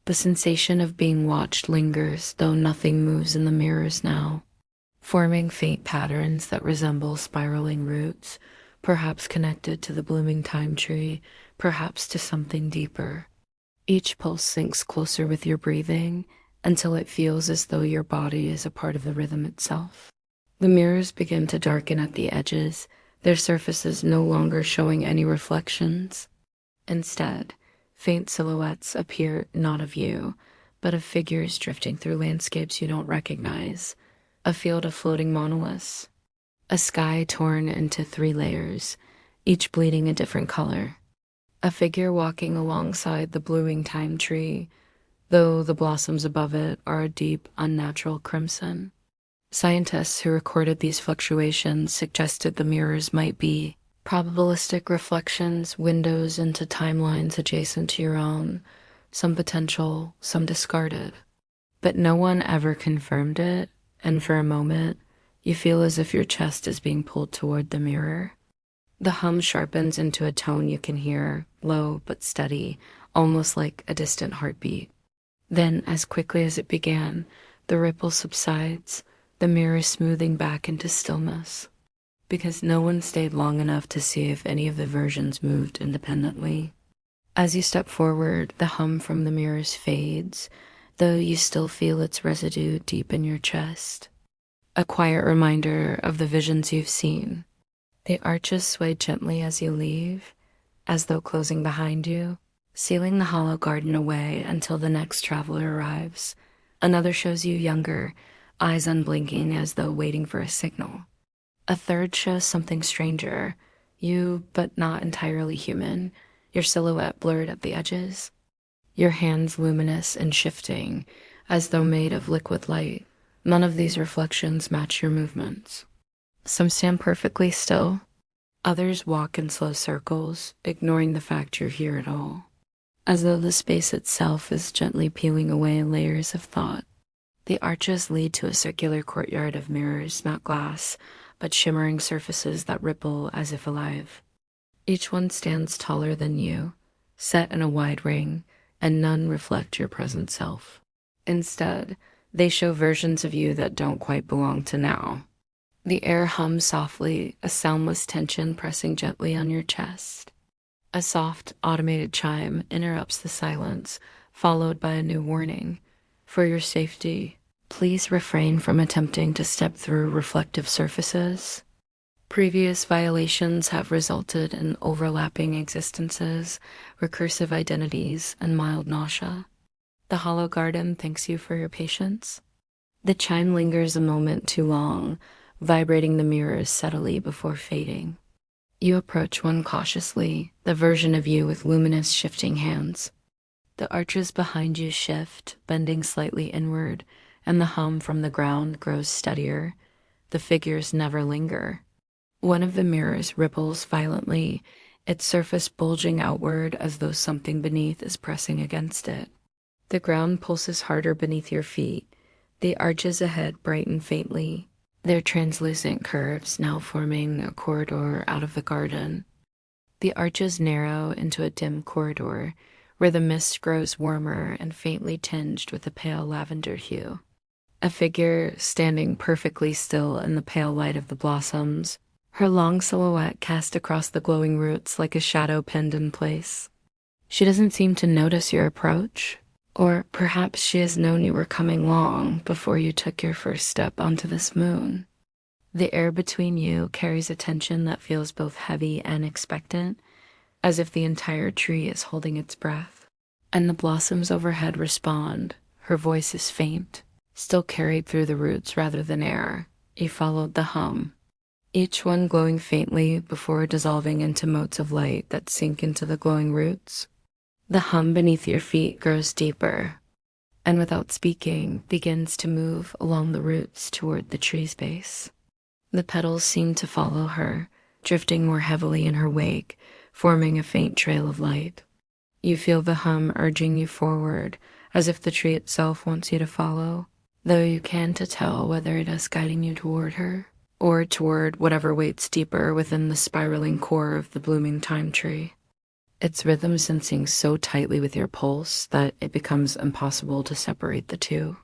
The sensation of being watched lingers, though nothing moves in the mirrors now, forming faint patterns that resemble spiraling roots, perhaps connected to the blooming time tree, perhaps to something deeper. Each pulse sinks closer with your breathing, until it feels as though your body is a part of the rhythm itself. The mirrors begin to darken at the edges, their surfaces no longer showing any reflections. Instead, faint silhouettes appear not of you, but of figures drifting through landscapes you don't recognize, a field of floating monoliths, a sky torn into 3 layers, each bleeding a different color, a figure walking alongside the blooming time tree, though the blossoms above it are a deep, unnatural crimson. Scientists who recorded these fluctuations suggested the mirrors might be probabilistic reflections, windows into timelines adjacent to your own, some potential, some discarded. But no one ever confirmed it, and for a moment, you feel as if your chest is being pulled toward the mirror. The hum sharpens into a tone you can hear, low but steady, almost like a distant heartbeat. Then, as quickly as it began, the ripple subsides, the mirror smoothing back into stillness, because no one stayed long enough to see if any of the versions moved independently. As you step forward, the hum from the mirrors fades, though you still feel its residue deep in your chest. A quiet reminder of the visions you've seen. The arches sway gently as you leave, as though closing behind you, sealing the hollow garden away until the next traveler arrives. Another shows you younger, eyes unblinking as though waiting for a signal. A third shows something stranger, you but not entirely human, your silhouette blurred at the edges, your hands luminous and shifting, as though made of liquid light. None of these reflections match your movements. Some stand perfectly still. Others walk in slow circles, ignoring the fact you're here at all, as though the space itself is gently peeling away layers of thought. The arches lead to a circular courtyard of mirrors, not glass, but shimmering surfaces that ripple as if alive. Each one stands taller than you, set in a wide ring, and none reflect your present self. Instead, they show versions of you that don't quite belong to now. The air hums softly, a soundless tension pressing gently on your chest. A soft, automated chime interrupts the silence, followed by a new warning. For your safety, please refrain from attempting to step through reflective surfaces. Previous violations have resulted in overlapping existences, recursive identities, and mild nausea. The hollow garden thanks you for your patience. The chime lingers a moment too long, vibrating the mirrors subtly before fading. You approach one cautiously, the version of you with luminous shifting hands. The arches behind you shift, bending slightly inward, and the hum from the ground grows steadier. The figures never linger. One of the mirrors ripples violently, its surface bulging outward as though something beneath is pressing against it. The ground pulses harder beneath your feet. The arches ahead brighten faintly, their translucent curves now forming a corridor out of the garden. The arches narrow into a dim corridor, where the mist grows warmer and faintly tinged with a pale lavender hue. A figure standing perfectly still in the pale light of the blossoms, her long silhouette cast across the glowing roots like a shadow pinned in place. She doesn't seem to notice your approach, or perhaps she has known you were coming long before you took your first step onto this moon. The air between you carries a tension that feels both heavy and expectant, as if the entire tree is holding its breath. And the blossoms overhead respond. Her voice is faint, still carried through the roots rather than air. You followed the hum, each one glowing faintly before dissolving into motes of light that sink into the glowing roots. The hum beneath your feet grows deeper, and without speaking, begins to move along the roots toward the tree's base. The petals seem to follow her, drifting more heavily in her wake, forming a faint trail of light. You feel the hum urging you forward, as if the tree itself wants you to follow, though you can't tell whether it is guiding you toward her, or toward whatever waits deeper within the spiraling core of the blooming time tree. Its rhythm syncing so tightly with your pulse that it becomes impossible to separate the two.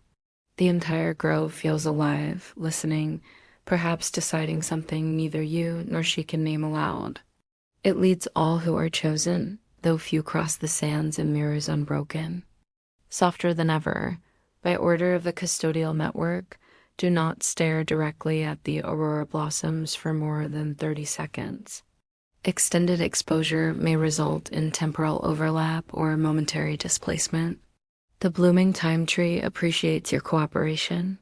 The entire grove feels alive, listening, perhaps deciding something neither you nor she can name aloud. It leads all who are chosen, though few cross the sands and mirrors unbroken. Softer than ever, by order of the custodial network, do not stare directly at the aurora blossoms for more than 30 seconds. Extended exposure may result in temporal overlap or momentary displacement. The blooming time tree appreciates your cooperation.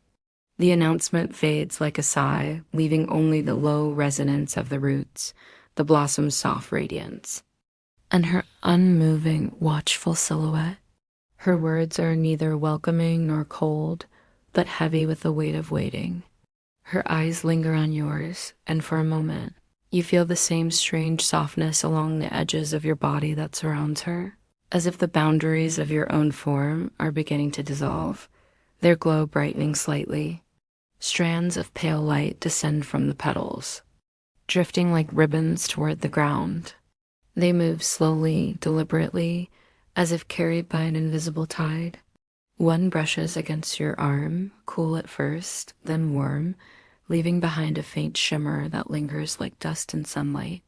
The announcement fades like a sigh, leaving only the low resonance of the roots, the blossom's soft radiance, and her unmoving, watchful silhouette. Her words are neither welcoming nor cold, but heavy with the weight of waiting. Her eyes linger on yours, and for a moment, you feel the same strange softness along the edges of your body that surrounds her, as if the boundaries of your own form are beginning to dissolve, their glow brightening slightly. Strands of pale light descend from the petals, drifting like ribbons toward the ground. They move slowly, deliberately, as if carried by an invisible tide. One brushes against your arm, cool at first, then warm, leaving behind a faint shimmer that lingers like dust in sunlight.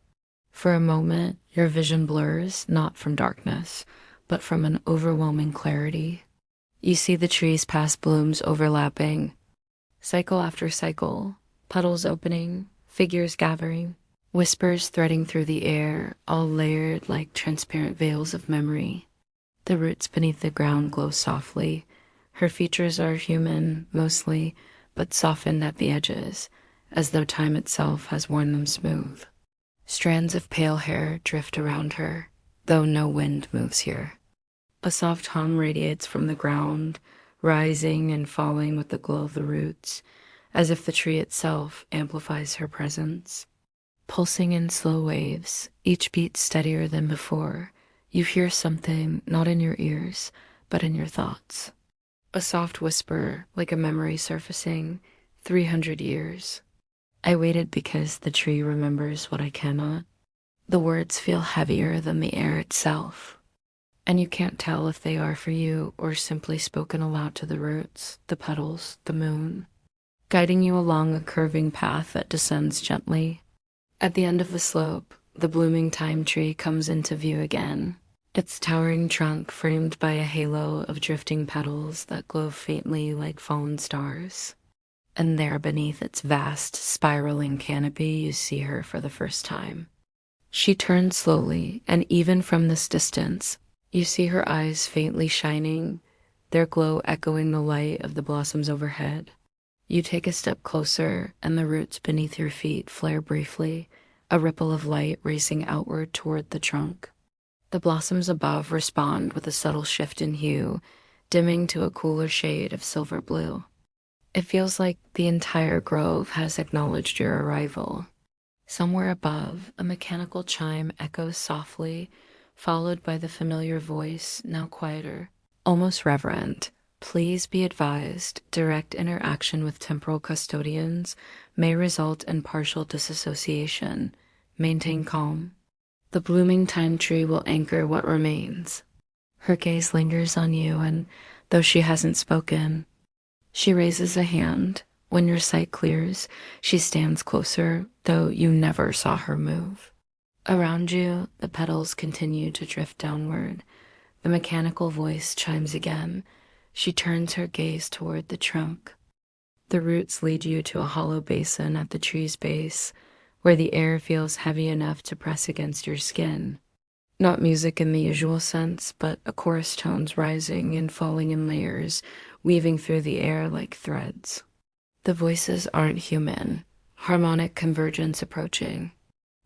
For a moment, your vision blurs, not from darkness, but from an overwhelming clarity. You see the tree's past blooms overlapping, cycle after cycle, petals opening, figures gathering. Whispers threading through the air, all layered like transparent veils of memory. The roots beneath the ground glow softly. Her features are human, mostly, but softened at the edges, as though time itself has worn them smooth. Strands of pale hair drift around her, though no wind moves here. A soft hum radiates from the ground, rising and falling with the glow of the roots, as if the tree itself amplifies her presence. Pulsing in slow waves, each beat steadier than before, you hear something not in your ears, but in your thoughts. A soft whisper, like a memory surfacing, 300 years. I waited because the tree remembers what I cannot. The words feel heavier than the air itself, and you can't tell if they are for you or simply spoken aloud to the roots, the petals, the moon, guiding you along a curving path that descends gently. At the end of the slope, the blooming thyme tree comes into view again, its towering trunk framed by a halo of drifting petals that glow faintly like fallen stars. And there beneath its vast, spiraling canopy, you see her for the first time. She turns slowly, and even from this distance, you see her eyes faintly shining, their glow echoing the light of the blossoms overhead. You take a step closer, and the roots beneath your feet flare briefly, a ripple of light racing outward toward the trunk. The blossoms above respond with a subtle shift in hue, dimming to a cooler shade of silver blue. It feels like the entire grove has acknowledged your arrival. Somewhere above, a mechanical chime echoes softly, followed by the familiar voice, now quieter, almost reverent. Please be advised, direct interaction with temporal custodians may result in partial disassociation. Maintain calm. The blooming thyme tree will anchor what remains. Her gaze lingers on you, and though she hasn't spoken, she raises a hand. When your sight clears, she stands closer, though you never saw her move. Around you, the petals continue to drift downward. The mechanical voice chimes again. She turns her gaze toward the trunk. The roots lead you to a hollow basin at the tree's base, where the air feels heavy enough to press against your skin. Not music in the usual sense, but a chorus tones rising and falling in layers, weaving through the air like threads. The voices aren't human, harmonic convergence approaching.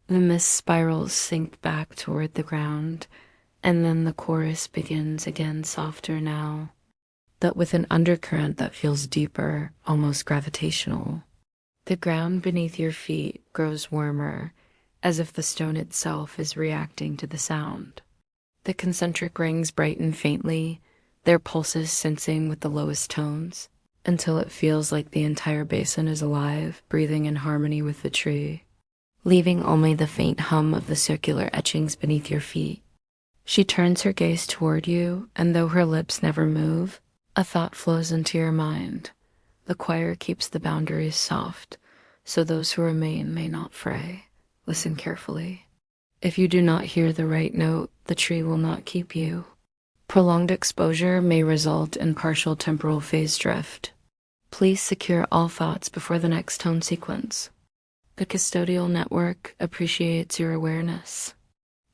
The mist spirals sink back toward the ground, and then the chorus begins again, softer now, but with an undercurrent that feels deeper, almost gravitational. The ground beneath your feet grows warmer, as if the stone itself is reacting to the sound. The concentric rings brighten faintly, their pulses sensing with the lowest tones, until it feels like the entire basin is alive, breathing in harmony with the tree, leaving only the faint hum of the circular etchings beneath your feet. She turns her gaze toward you, and though her lips never move, a thought flows into your mind. The choir keeps the boundaries soft, so those who remain may not fray. Listen carefully. If you do not hear the right note, the tree will not keep you. Prolonged exposure may result in partial temporal phase drift. Please secure all thoughts before the next tone sequence. The custodial network appreciates your awareness.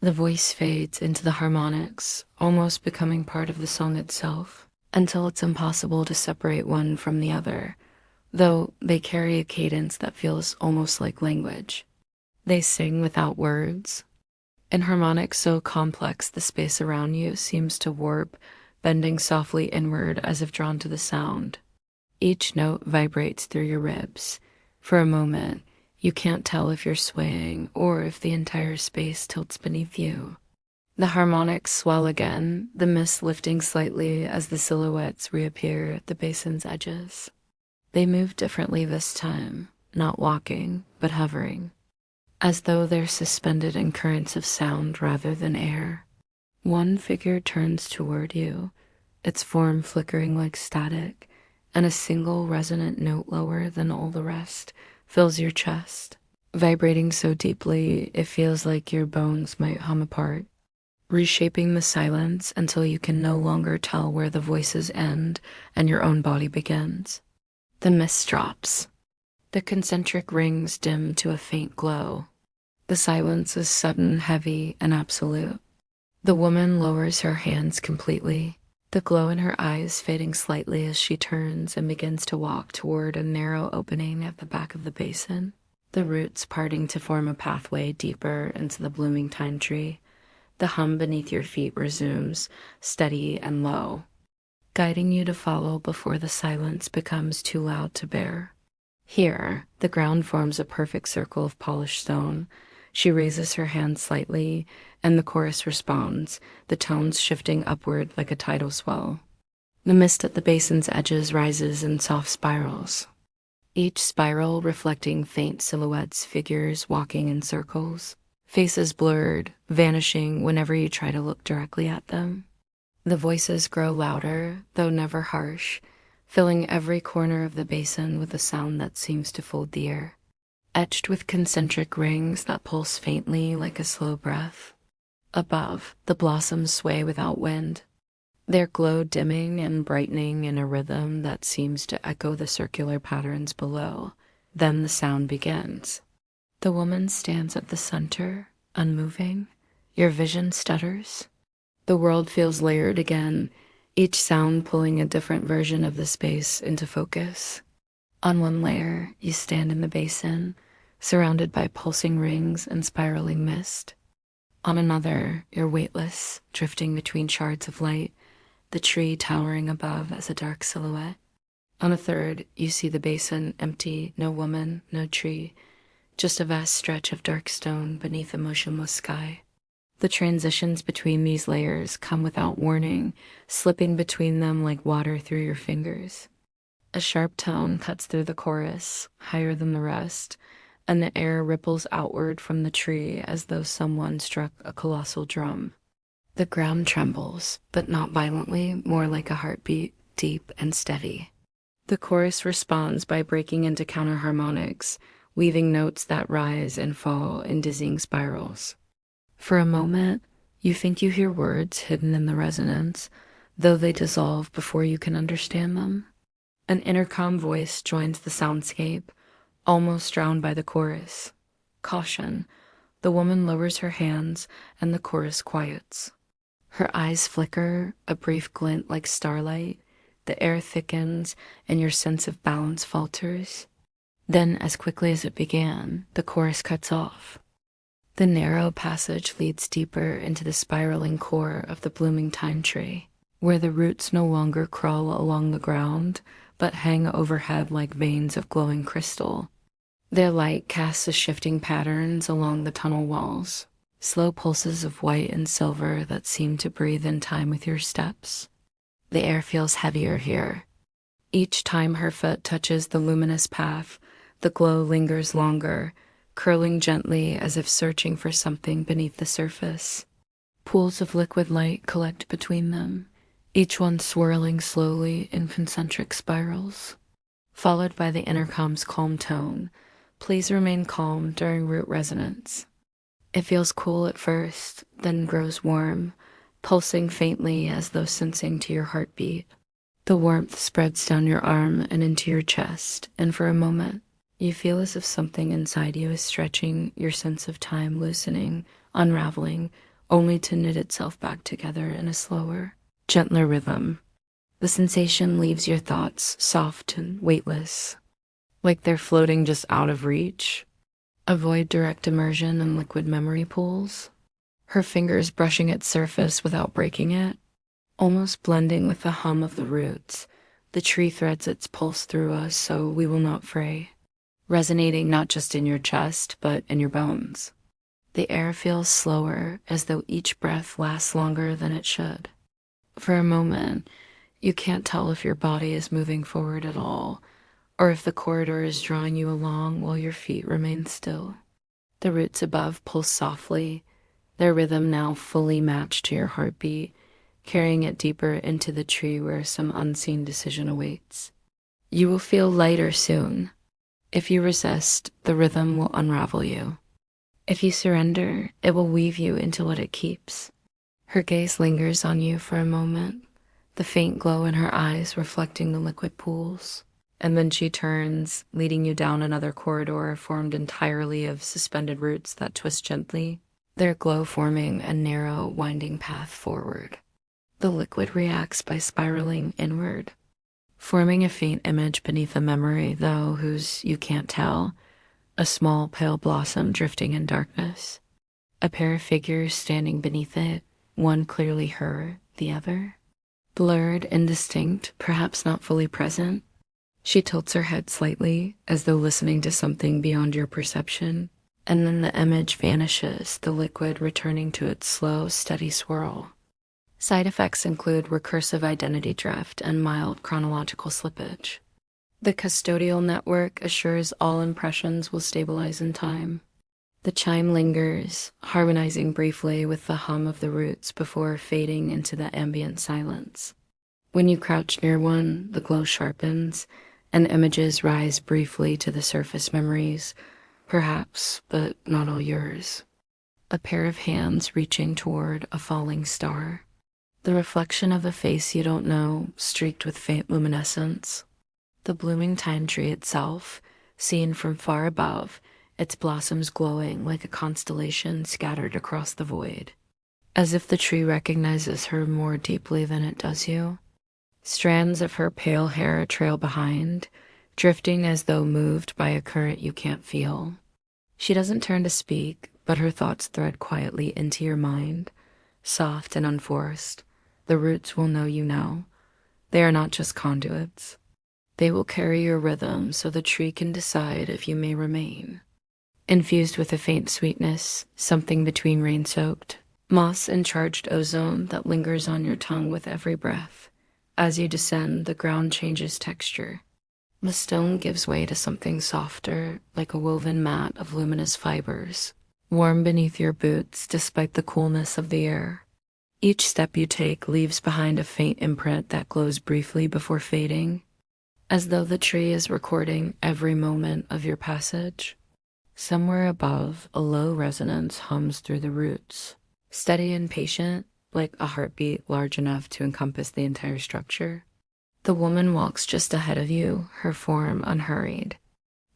The voice fades into the harmonics, almost becoming part of the song itself, until it's impossible to separate one from the other, though they carry a cadence that feels almost like language. They sing without words. In harmonics so complex, the space around you seems to warp, bending softly inward as if drawn to the sound. Each note vibrates through your ribs. For a moment, you can't tell if you're swaying or if the entire space tilts beneath you. The harmonics swell again, the mist lifting slightly as the silhouettes reappear at the basin's edges. They move differently this time, not walking, but hovering, as though they're suspended in currents of sound rather than air. One figure turns toward you, its form flickering like static, and a single resonant note lower than all the rest fills your chest, vibrating so deeply it feels like your bones might hum apart, reshaping the silence until you can no longer tell where the voices end and your own body begins. The mist drops. The concentric rings dim to a faint glow. The silence is sudden, heavy, and absolute. The woman lowers her hands completely, the glow in her eyes fading slightly as she turns and begins to walk toward a narrow opening at the back of the basin, the roots parting to form a pathway deeper into the blooming thyme tree. The hum beneath your feet resumes, steady and low, guiding you to follow before the silence becomes too loud to bear. Here, the ground forms a perfect circle of polished stone. She raises her hand slightly, and the chorus responds, the tones shifting upward like a tidal swell. The mist at the basin's edges rises in soft spirals, each spiral reflecting faint silhouettes, figures walking in circles, faces blurred, vanishing whenever you try to look directly at them. The voices grow louder, though never harsh, filling every corner of the basin with a sound that seems to fold the ear, etched with concentric rings that pulse faintly like a slow breath. Above, the blossoms sway without wind, their glow dimming and brightening in a rhythm that seems to echo the circular patterns below. Then the sound begins. The woman stands at the center, unmoving. Your vision stutters. The world feels layered again, each sound pulling a different version of the space into focus. On one layer, you stand in the basin, surrounded by pulsing rings and spiraling mist. On another, you're weightless, drifting between shards of light, the tree towering above as a dark silhouette. On a third, you see the basin empty, no woman, no tree, just a vast stretch of dark stone beneath a motionless sky. The transitions between these layers come without warning, slipping between them like water through your fingers. A sharp tone cuts through the chorus, higher than the rest, and the air ripples outward from the tree as though someone struck a colossal drum. The ground trembles, but not violently, more like a heartbeat, deep and steady. The chorus responds by breaking into counterharmonics, weaving notes that rise and fall in dizzying spirals. For a moment, you think you hear words hidden in the resonance, though they dissolve before you can understand them. An intercom voice joins the soundscape, almost drowned by the chorus. Caution. The woman lowers her hands, and the chorus quiets. Her eyes flicker, a brief glint like starlight. The air thickens, and your sense of balance falters. Then, as quickly as it began, the chorus cuts off. The narrow passage leads deeper into the spiraling core of the blooming thyme tree, where the roots no longer crawl along the ground, but hang overhead like veins of glowing crystal. Their light casts a shifting patterns along the tunnel walls, slow pulses of white and silver that seem to breathe in time with your steps. The air feels heavier here. Each time her foot touches the luminous path, the glow lingers longer, curling gently as if searching for something beneath the surface. Pools of liquid light collect between them, each one swirling slowly in concentric spirals. Followed by the intercom's calm tone, please remain calm during root resonance. It feels cool at first, then grows warm, pulsing faintly as though sensing to your heartbeat. The warmth spreads down your arm and into your chest, and for a moment, you feel as if something inside you is stretching, your sense of time loosening, unraveling, only to knit itself back together in a slower, gentler rhythm. The sensation leaves your thoughts soft and weightless, like they're floating just out of reach. Avoid direct immersion in liquid memory pools. Her fingers brushing its surface without breaking it, almost blending with the hum of the roots. The tree threads its pulse through us so we will not fray, resonating not just in your chest, but in your bones. The air feels slower, as though each breath lasts longer than it should. For a moment, you can't tell if your body is moving forward at all, or if the corridor is drawing you along while your feet remain still. The roots above pulse softly, their rhythm now fully matched to your heartbeat, carrying it deeper into the tree where some unseen decision awaits. You will feel lighter soon. If you resist, the rhythm will unravel you. If you surrender, it will weave you into what it keeps. Her gaze lingers on you for a moment, the faint glow in her eyes reflecting the liquid pools. And then she turns, leading you down another corridor formed entirely of suspended roots that twist gently, their glow forming a narrow, winding path forward. The liquid reacts by spiraling inward, forming a faint image beneath a memory, though whose you can't tell, a small pale blossom drifting in darkness. A pair of figures standing beneath it, one clearly her, the other blurred, indistinct, perhaps not fully present. She tilts her head slightly, as though listening to something beyond your perception, and then the image vanishes, the liquid returning to its slow, steady swirl. Side effects include recursive identity drift and mild chronological slippage. The custodial network assures all impressions will stabilize in time. The chime lingers, harmonizing briefly with the hum of the roots before fading into the ambient silence. When you crouch near one, the glow sharpens, and images rise briefly to the surface memories, perhaps, but not all yours. A pair of hands reaching toward a falling star. The reflection of a face you don't know, streaked with faint luminescence. The blooming thyme tree itself, seen from far above, its blossoms glowing like a constellation scattered across the void. As if the tree recognizes her more deeply than it does you. Strands of her pale hair trail behind, drifting as though moved by a current you can't feel. She doesn't turn to speak, but her thoughts thread quietly into your mind, soft and unforced. The roots will know you know. They are not just conduits. They will carry your rhythm so the tree can decide if you may remain. Infused with a faint sweetness, something between rain-soaked, moss and charged ozone that lingers on your tongue with every breath. As you descend, the ground changes texture. The stone gives way to something softer, like a woven mat of luminous fibers, warm beneath your boots despite the coolness of the air. Each step you take leaves behind a faint imprint that glows briefly before fading, as though the tree is recording every moment of your passage. Somewhere above, a low resonance hums through the roots, steady and patient, like a heartbeat large enough to encompass the entire structure. The woman walks just ahead of you, her form unhurried.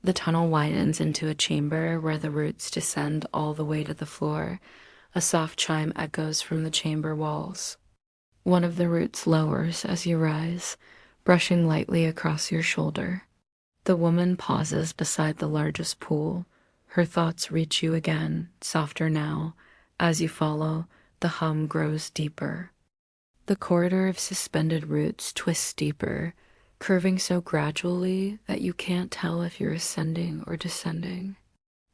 The tunnel widens into a chamber where the roots descend all the way to the floor. A soft chime echoes from the chamber walls. One of the roots lowers as you rise, brushing lightly across your shoulder. The woman pauses beside the largest pool. Her thoughts reach you again, softer now. As you follow, the hum grows deeper. The corridor of suspended roots twists deeper, curving so gradually that you can't tell if you're ascending or descending.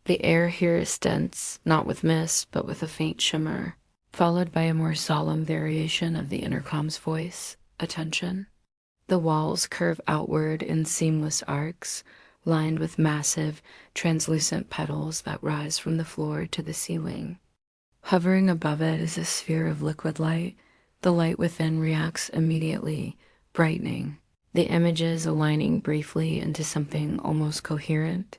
The air here is dense, not with mist, but with a faint shimmer, followed by a more solemn variation of the intercom's voice, attention. The walls curve outward in seamless arcs, lined with massive, translucent petals that rise from the floor to the ceiling. Hovering above it is a sphere of liquid light. The light within reacts immediately, brightening, the images aligning briefly into something almost coherent,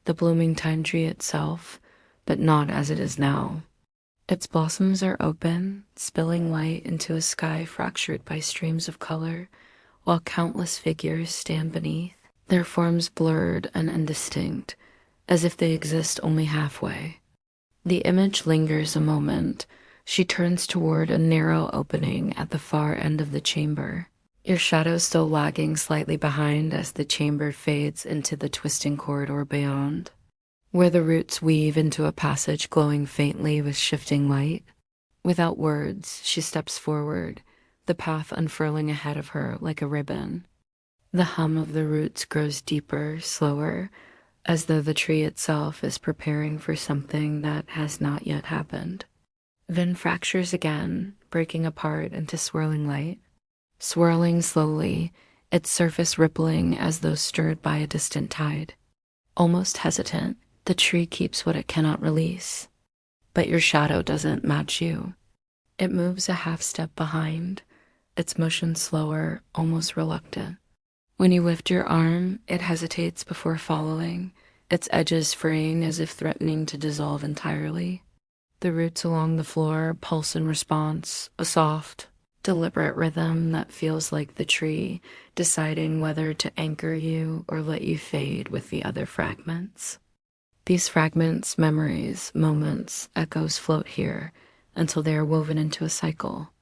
the blooming thyme tree itself, but not as it is now. Its blossoms are open, spilling light into a sky fractured by streams of color, while countless figures stand beneath, their forms blurred and indistinct, as if they exist only halfway. The image lingers a moment. She turns toward a narrow opening at the far end of the chamber, your shadow still lagging slightly behind as the chamber fades into the twisting corridor beyond, where the roots weave into a passage glowing faintly with shifting light. Without words, she steps forward, the path unfurling ahead of her like a ribbon. The hum of the roots grows deeper, slower, as though the tree itself is preparing for something that has not yet happened. Then fractures again, breaking apart into swirling light. Swirling slowly, its surface rippling as though stirred by a distant tide. Almost hesitant, the tree keeps what it cannot release. But your shadow doesn't match you. It moves a half step behind, its motion slower, almost reluctant. When you lift your arm, it hesitates before following, its edges fraying as if threatening to dissolve entirely. The roots along the floor pulse in response, a soft, deliberate rhythm that feels like the tree deciding whether to anchor you or let you fade with the other fragments. These fragments, memories, moments, echoes float here until they are woven into a cycle.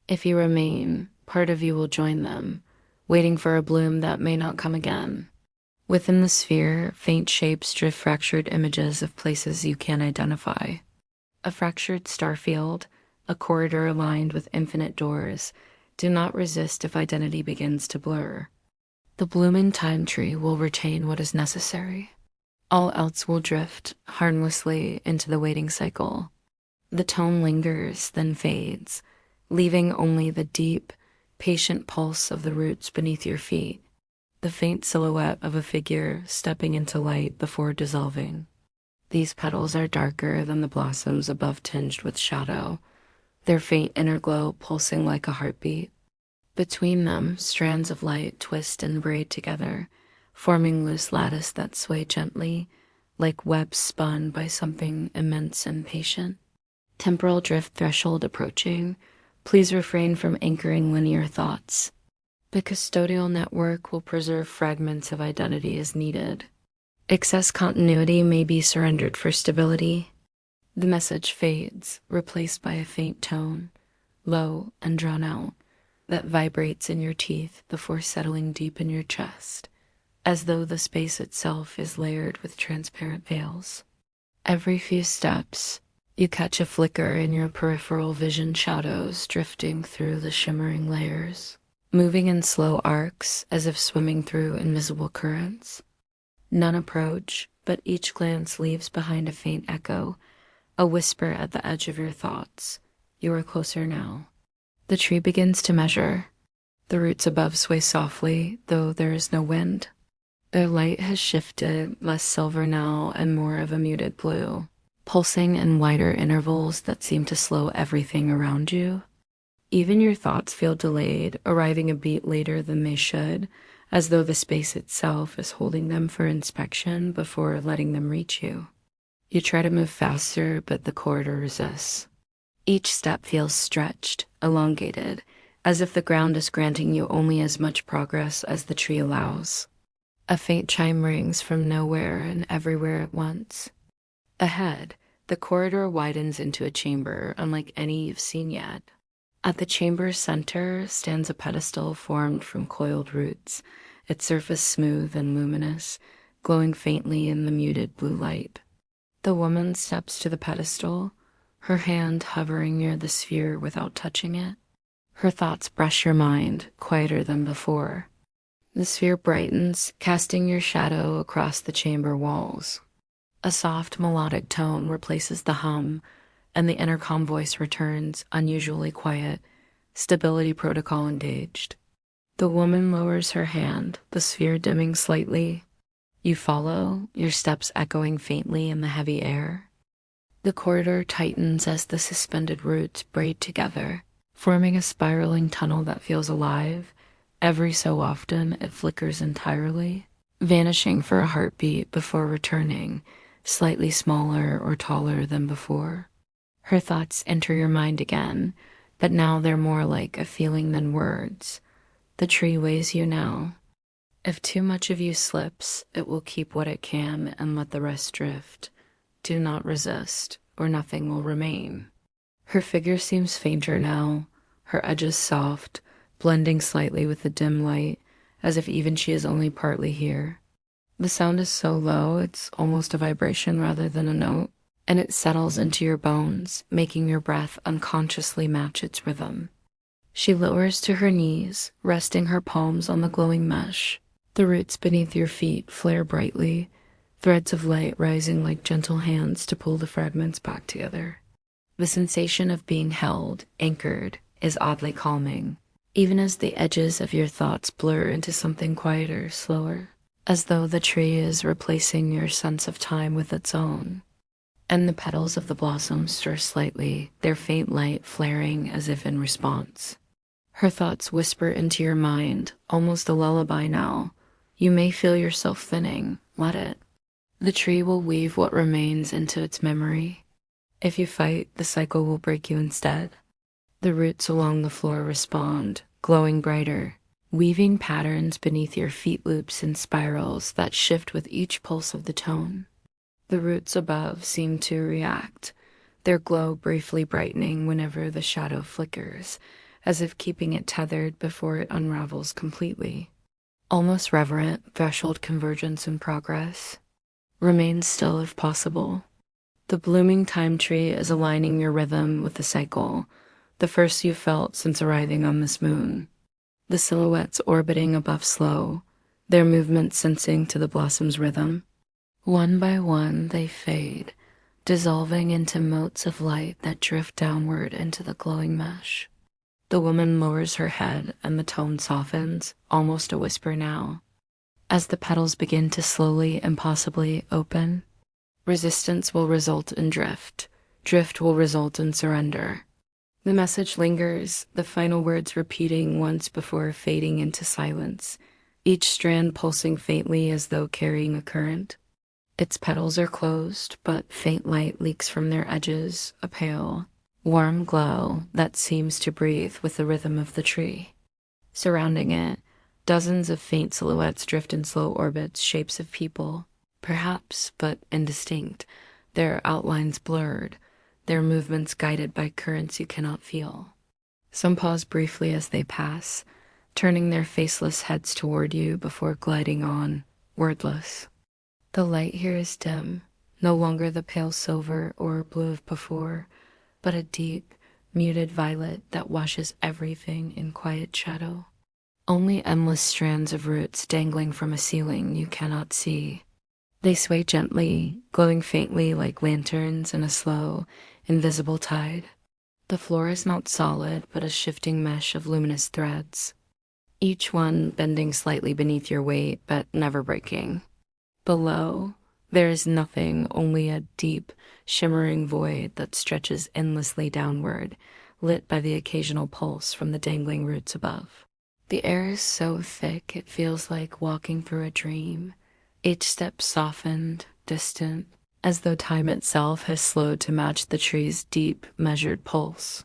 If you remain, part of you will join them, waiting for a bloom that may not come again. Within the sphere, faint shapes drift fractured images of places you can't identify. A fractured starfield, a corridor lined with infinite doors, do not resist if identity begins to blur. The blooming time tree will retain what is necessary. All else will drift harmlessly into the waiting cycle. The tone lingers, then fades, leaving only the deep, patient pulse of the roots beneath your feet, the faint silhouette of a figure stepping into light before dissolving. These petals are darker than the blossoms above, tinged with shadow, their faint inner glow pulsing like a heartbeat. Between them, strands of light twist and braid together, forming loose lattice that sway gently, like webs spun by something immense and patient. Temporal drift threshold approaching. Please refrain from anchoring linear thoughts. The custodial network will preserve fragments of identity as needed. Excess continuity may be surrendered for stability. The message fades, replaced by a faint tone, low and drawn out, that vibrates in your teeth before settling deep in your chest, as though the space itself is layered with transparent veils. Every few steps, you catch a flicker in your peripheral vision, shadows drifting through the shimmering layers, moving in slow arcs as if swimming through invisible currents. None approach, but each glance leaves behind a faint echo, a whisper at the edge of your thoughts. You are closer now. The tree begins to measure. The roots above sway softly, though there is no wind. Their light has shifted, less silver now and more of a muted blue, pulsing in wider intervals that seem to slow everything around you. Even your thoughts feel delayed, arriving a beat later than they should, as though the space itself is holding them for inspection before letting them reach you. You try to move faster, but the corridor resists. Each step feels stretched, elongated, as if the ground is granting you only as much progress as the tree allows. A faint chime rings from nowhere and everywhere at once. Ahead, the corridor widens into a chamber unlike any you've seen yet. At the chamber's center stands a pedestal formed from coiled roots, its surface smooth and luminous, glowing faintly in the muted blue light. The woman steps to the pedestal, her hand hovering near the sphere without touching it. Her thoughts brush your mind, quieter than before. The sphere brightens, casting your shadow across the chamber walls. A soft melodic tone replaces the hum, and the intercom voice returns, unusually quiet, stability protocol engaged. The woman lowers her hand, the sphere dimming slightly. You follow, your steps echoing faintly in the heavy air. The corridor tightens as the suspended roots braid together, forming a spiraling tunnel that feels alive. Every so often, it flickers entirely, vanishing for a heartbeat before returning, slightly smaller or taller than before. Her thoughts enter your mind again, but now they're more like a feeling than words. The tree weighs you now. If too much of you slips, it will keep what it can and let the rest drift. Do not resist, or nothing will remain. Her figure seems fainter now, her edges soft, blending slightly with the dim light, as if even she is only partly here. The sound is so low, it's almost a vibration rather than a note, and it settles into your bones, making your breath unconsciously match its rhythm. She lowers to her knees, resting her palms on the glowing mesh. The roots beneath your feet flare brightly, threads of light rising like gentle hands to pull the fragments back together. The sensation of being held, anchored, is oddly calming, even as the edges of your thoughts blur into something quieter, slower, as though the tree is replacing your sense of time with its own. And the petals of the blossoms stir slightly, their faint light flaring as if in response. Her thoughts whisper into your mind, almost a lullaby now. You may feel yourself thinning. Let it. The tree will weave what remains into its memory. If you fight, the cycle will break you instead. The roots along the floor respond, glowing brighter, weaving patterns beneath your feet loops and spirals that shift with each pulse of the tone. The roots above seem to react, their glow briefly brightening whenever the shadow flickers, as if keeping it tethered before it unravels completely. Almost reverent, threshold convergence in progress. Remain still if possible. The blooming time tree is aligning your rhythm with the cycle, the first you've felt since arriving on this moon. The silhouettes orbiting above slow, their movements sensing to the blossom's rhythm. One by one they fade, dissolving into motes of light that drift downward into the glowing mesh. The woman lowers her head and the tone softens, almost a whisper now. As the petals begin to slowly and possibly open, resistance will result in drift. Drift will result in surrender. The message lingers, the final words repeating once before fading into silence, each strand pulsing faintly as though carrying a current. Its petals are closed, but faint light leaks from their edges, a pale, warm glow that seems to breathe with the rhythm of the tree. Surrounding it, dozens of faint silhouettes drift in slow orbits, shapes of people, perhaps, but indistinct, their outlines blurred, their movements guided by currents you cannot feel. Some pause briefly as they pass, turning their faceless heads toward you before gliding on, wordless. The light here is dim, no longer the pale silver or blue of before, but a deep, muted violet that washes everything in quiet shadow. Only endless strands of roots dangling from a ceiling you cannot see. They sway gently, glowing faintly like lanterns in a slow, invisible tide. The floor is not solid, but a shifting mesh of luminous threads, each one bending slightly beneath your weight, but never breaking. Below, there is nothing, only a deep, shimmering void that stretches endlessly downward, lit by the occasional pulse from the dangling roots above. The air is so thick it feels like walking through a dream, each step softened, distant, as though time itself has slowed to match the tree's deep, measured pulse.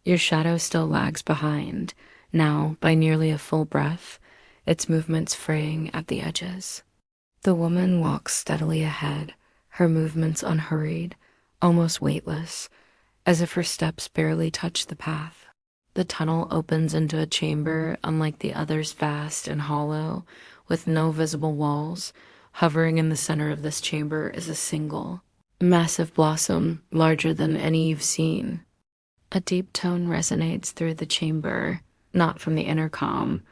Your shadow still lags behind, now by nearly a full breath, its movements fraying at the edges. The woman walks steadily ahead, her movements unhurried, almost weightless, as if her steps barely touch the path. The tunnel opens into a chamber unlike the others, vast and hollow, with no visible walls. Hovering in the center of this chamber is a single, massive blossom, larger than any you've seen. A deep tone resonates through the chamber, not from the intercom,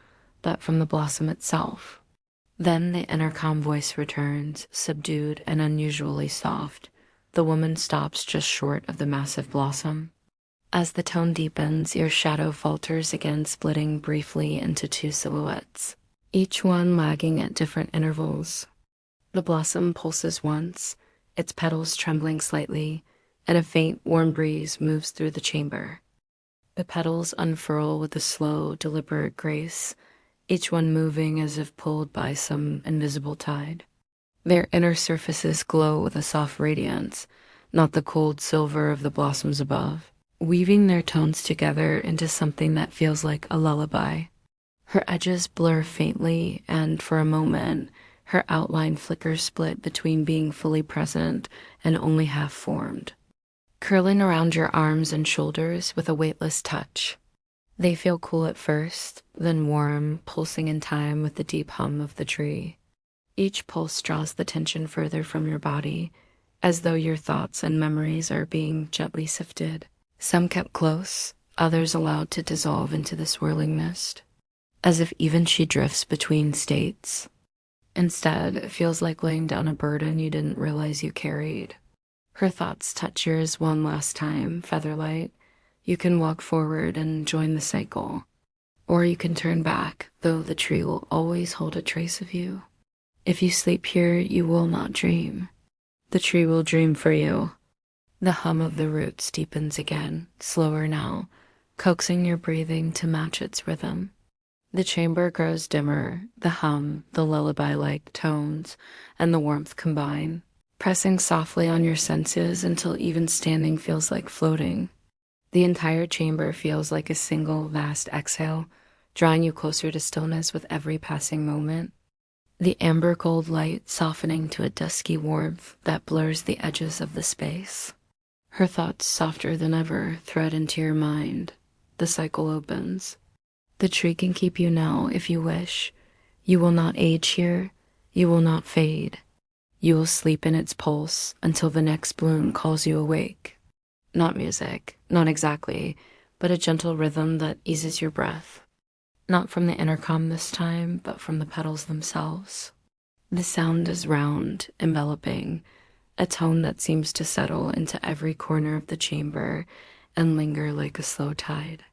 but from the blossom itself. Then the intercom voice returns, subdued and unusually soft. The woman stops just short of the massive blossom. As the tone deepens, your shadow falters again, splitting briefly into two silhouettes, each one lagging at different intervals. The blossom pulses once, its petals trembling slightly, and a faint, warm breeze moves through the chamber. The petals unfurl with a slow, deliberate grace, each one moving as if pulled by some invisible tide. Their inner surfaces glow with a soft radiance, not the cold silver of the blossoms above, weaving their tones together into something that feels like a lullaby. Her edges blur faintly, and for a moment, her outline flickers split between being fully present and only half formed, curling around your arms and shoulders with a weightless touch. They feel cool at first, then warm, pulsing in time with the deep hum of the tree. Each pulse draws the tension further from your body, as though your thoughts and memories are being gently sifted. Some kept close, others allowed to dissolve into the swirling mist, as if even she drifts between states. Instead, it feels like laying down a burden you didn't realize you carried. Her thoughts touch yours one last time, featherlight. You can walk forward and join the cycle, or you can turn back, though the tree will always hold a trace of you. If you sleep here, you will not dream. The tree will dream for you. The hum of the roots deepens again, slower now, coaxing your breathing to match its rhythm. The chamber grows dimmer, the hum, the lullaby-like tones, and the warmth combine, pressing softly on your senses until even standing feels like floating. The entire chamber feels like a single vast exhale, drawing you closer to stillness with every passing moment. The amber gold light softening to a dusky warmth that blurs the edges of the space. Her thoughts, softer than ever, thread into your mind. The cycle opens. The tree can keep you now if you wish. You will not age here. You will not fade. You will sleep in its pulse until the next bloom calls you awake. Not music, not exactly, but a gentle rhythm that eases your breath. Not from the intercom this time, but from the petals themselves. The sound is round, enveloping, a tone that seems to settle into every corner of the chamber and linger like a slow tide.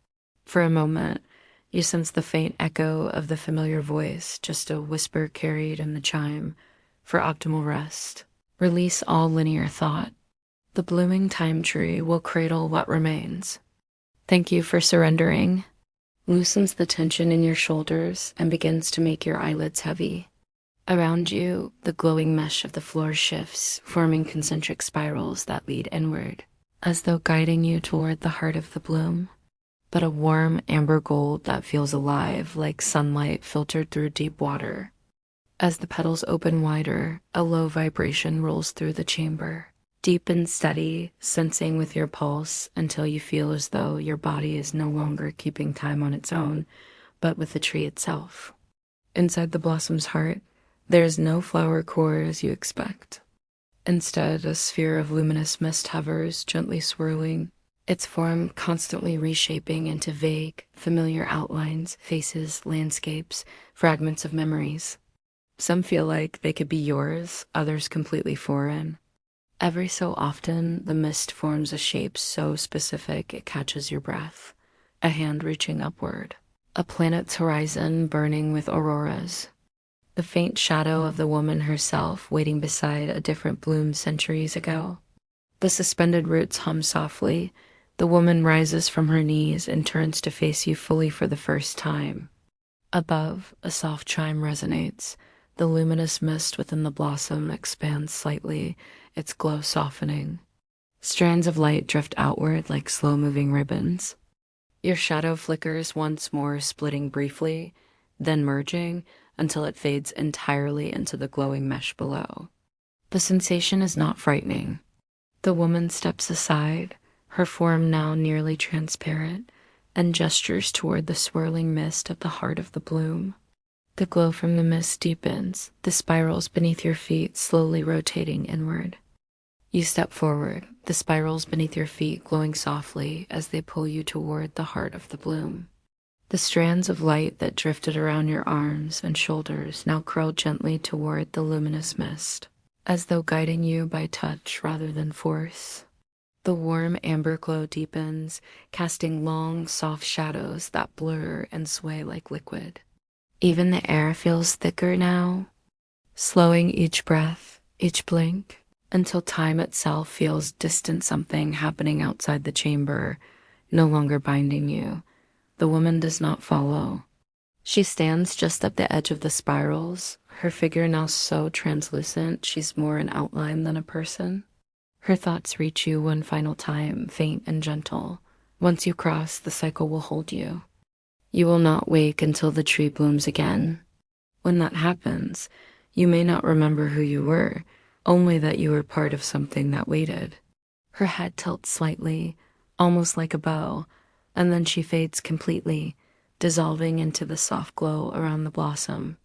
For a moment, you sense the faint echo of the familiar voice, just a whisper carried in the chime. For optimal rest, release all linear thought. The blooming time tree will cradle what remains. Thank you for surrendering. Loosens the tension in your shoulders and begins to make your eyelids heavy. Around you, the glowing mesh of the floor shifts, forming concentric spirals that lead inward, as though guiding you toward the heart of the bloom. But a warm amber gold that feels alive, like sunlight filtered through deep water. As the petals open wider, a low vibration rolls through the chamber, deep and steady, sensing with your pulse until you feel as though your body is no longer keeping time on its own, but with the tree itself. Inside the blossom's heart, there is no flower core as you expect. Instead, a sphere of luminous mist hovers, gently swirling, its form constantly reshaping into vague, familiar outlines, faces, landscapes, fragments of memories. Some feel like they could be yours, others completely foreign. Every so often, the mist forms a shape so specific it catches your breath, a hand reaching upward, a planet's horizon burning with auroras, the faint shadow of the woman herself waiting beside a different bloom centuries ago. The suspended roots hum softly. The woman rises from her knees and turns to face you fully for the first time. Above, a soft chime resonates. The luminous mist within the blossom expands slightly, its glow softening. Strands of light drift outward like slow-moving ribbons. Your shadow flickers once more, splitting briefly, then merging until it fades entirely into the glowing mesh below. The sensation is not frightening. The woman steps aside, her form now nearly transparent, and gestures toward the swirling mist at the heart of the bloom. The glow from the mist deepens, the spirals beneath your feet slowly rotating inward. You step forward, the spirals beneath your feet glowing softly as they pull you toward the heart of the bloom. The strands of light that drifted around your arms and shoulders now curl gently toward the luminous mist, as though guiding you by touch rather than force. The warm amber glow deepens, casting long, soft shadows that blur and sway like liquid. Even the air feels thicker now, slowing each breath, each blink, until time itself feels distant, something happening outside the chamber, no longer binding you. The woman does not follow. She stands just at the edge of the spirals, her figure now so translucent she's more an outline than a person. Her thoughts reach you one final time, faint and gentle. Once you cross, the cycle will hold you. You will not wake until the tree blooms again. When that happens, you may not remember who you were, only that you were part of something that waited. Her head tilts slightly, almost like a bow, and then she fades completely, dissolving into the soft glow around the blossom.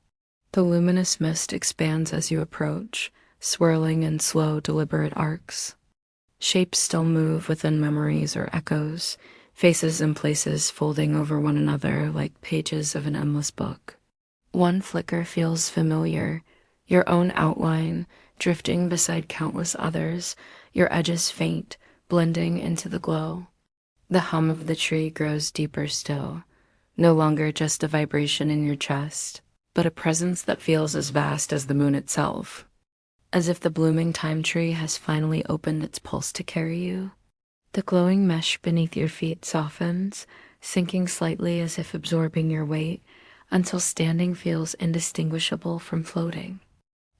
The luminous mist expands as you approach, swirling in slow, deliberate arcs. Shapes still move within memories or echoes, faces and places folding over one another like pages of an endless book. One flicker feels familiar, your own outline, drifting beside countless others, your edges faint, blending into the glow. The hum of the tree grows deeper still, no longer just a vibration in your chest, but a presence that feels as vast as the moon itself, as if the blooming time tree has finally opened its pulse to carry you. The glowing mesh beneath your feet softens, sinking slightly as if absorbing your weight, until standing feels indistinguishable from floating.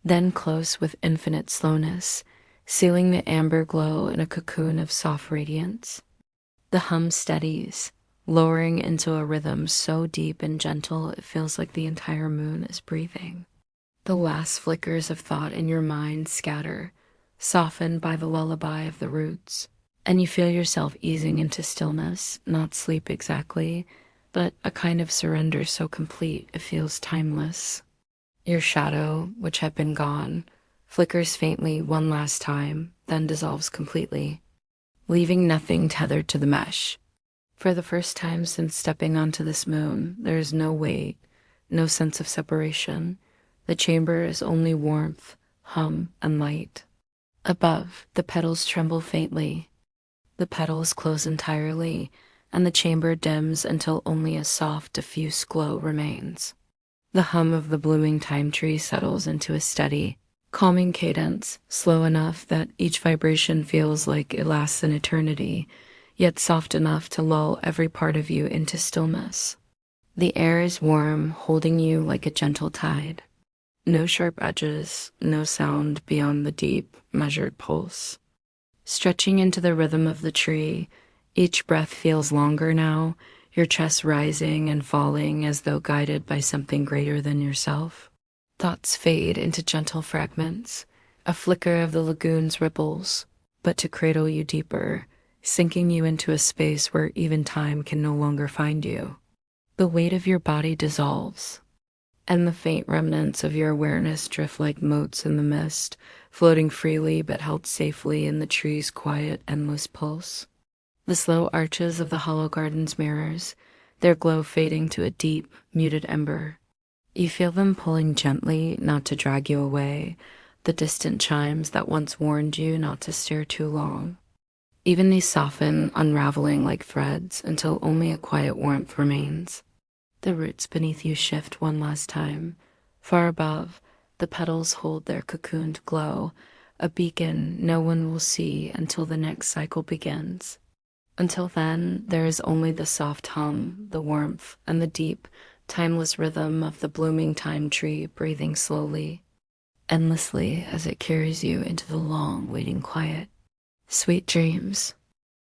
Then close with infinite slowness, sealing the amber glow in a cocoon of soft radiance. The hum steadies, lowering into a rhythm so deep and gentle it feels like the entire moon is breathing. The last flickers of thought in your mind scatter, softened by the lullaby of the roots, and you feel yourself easing into stillness, not sleep exactly, but a kind of surrender so complete it feels timeless. Your shadow, which had been gone, flickers faintly one last time, then dissolves completely, leaving nothing tethered to the mesh. For the first time since stepping onto this moon, there is no weight, no sense of separation. The chamber is only warmth, hum, and light. Above, the petals tremble faintly. The petals close entirely, and the chamber dims until only a soft, diffuse glow remains. The hum of the blooming thyme tree settles into a steady, calming cadence, slow enough that each vibration feels like it lasts an eternity, yet soft enough to lull every part of you into stillness. The air is warm, holding you like a gentle tide. No sharp edges, no sound beyond the deep, measured pulse. Stretching into the rhythm of the tree, each breath feels longer now, your chest rising and falling as though guided by something greater than yourself. Thoughts fade into gentle fragments, a flicker of the lagoon's ripples, but to cradle you deeper, sinking you into a space where even time can no longer find you. The weight of your body dissolves, and the faint remnants of your awareness drift like motes in the mist, floating freely but held safely in the tree's quiet, endless pulse. The slow arches of the hollow garden's mirrors, their glow fading to a deep, muted ember. You feel them pulling gently, not to drag you away, the distant chimes that once warned you not to stare too long. Even these soften, unraveling like threads until only a quiet warmth remains. The roots beneath you shift one last time. Far above, the petals hold their cocooned glow, a beacon no one will see until the next cycle begins. Until then, there is only the soft hum, the warmth, and the deep, timeless rhythm of the blooming thyme tree breathing slowly, endlessly as it carries you into the long, waiting quiet. Sweet dreams.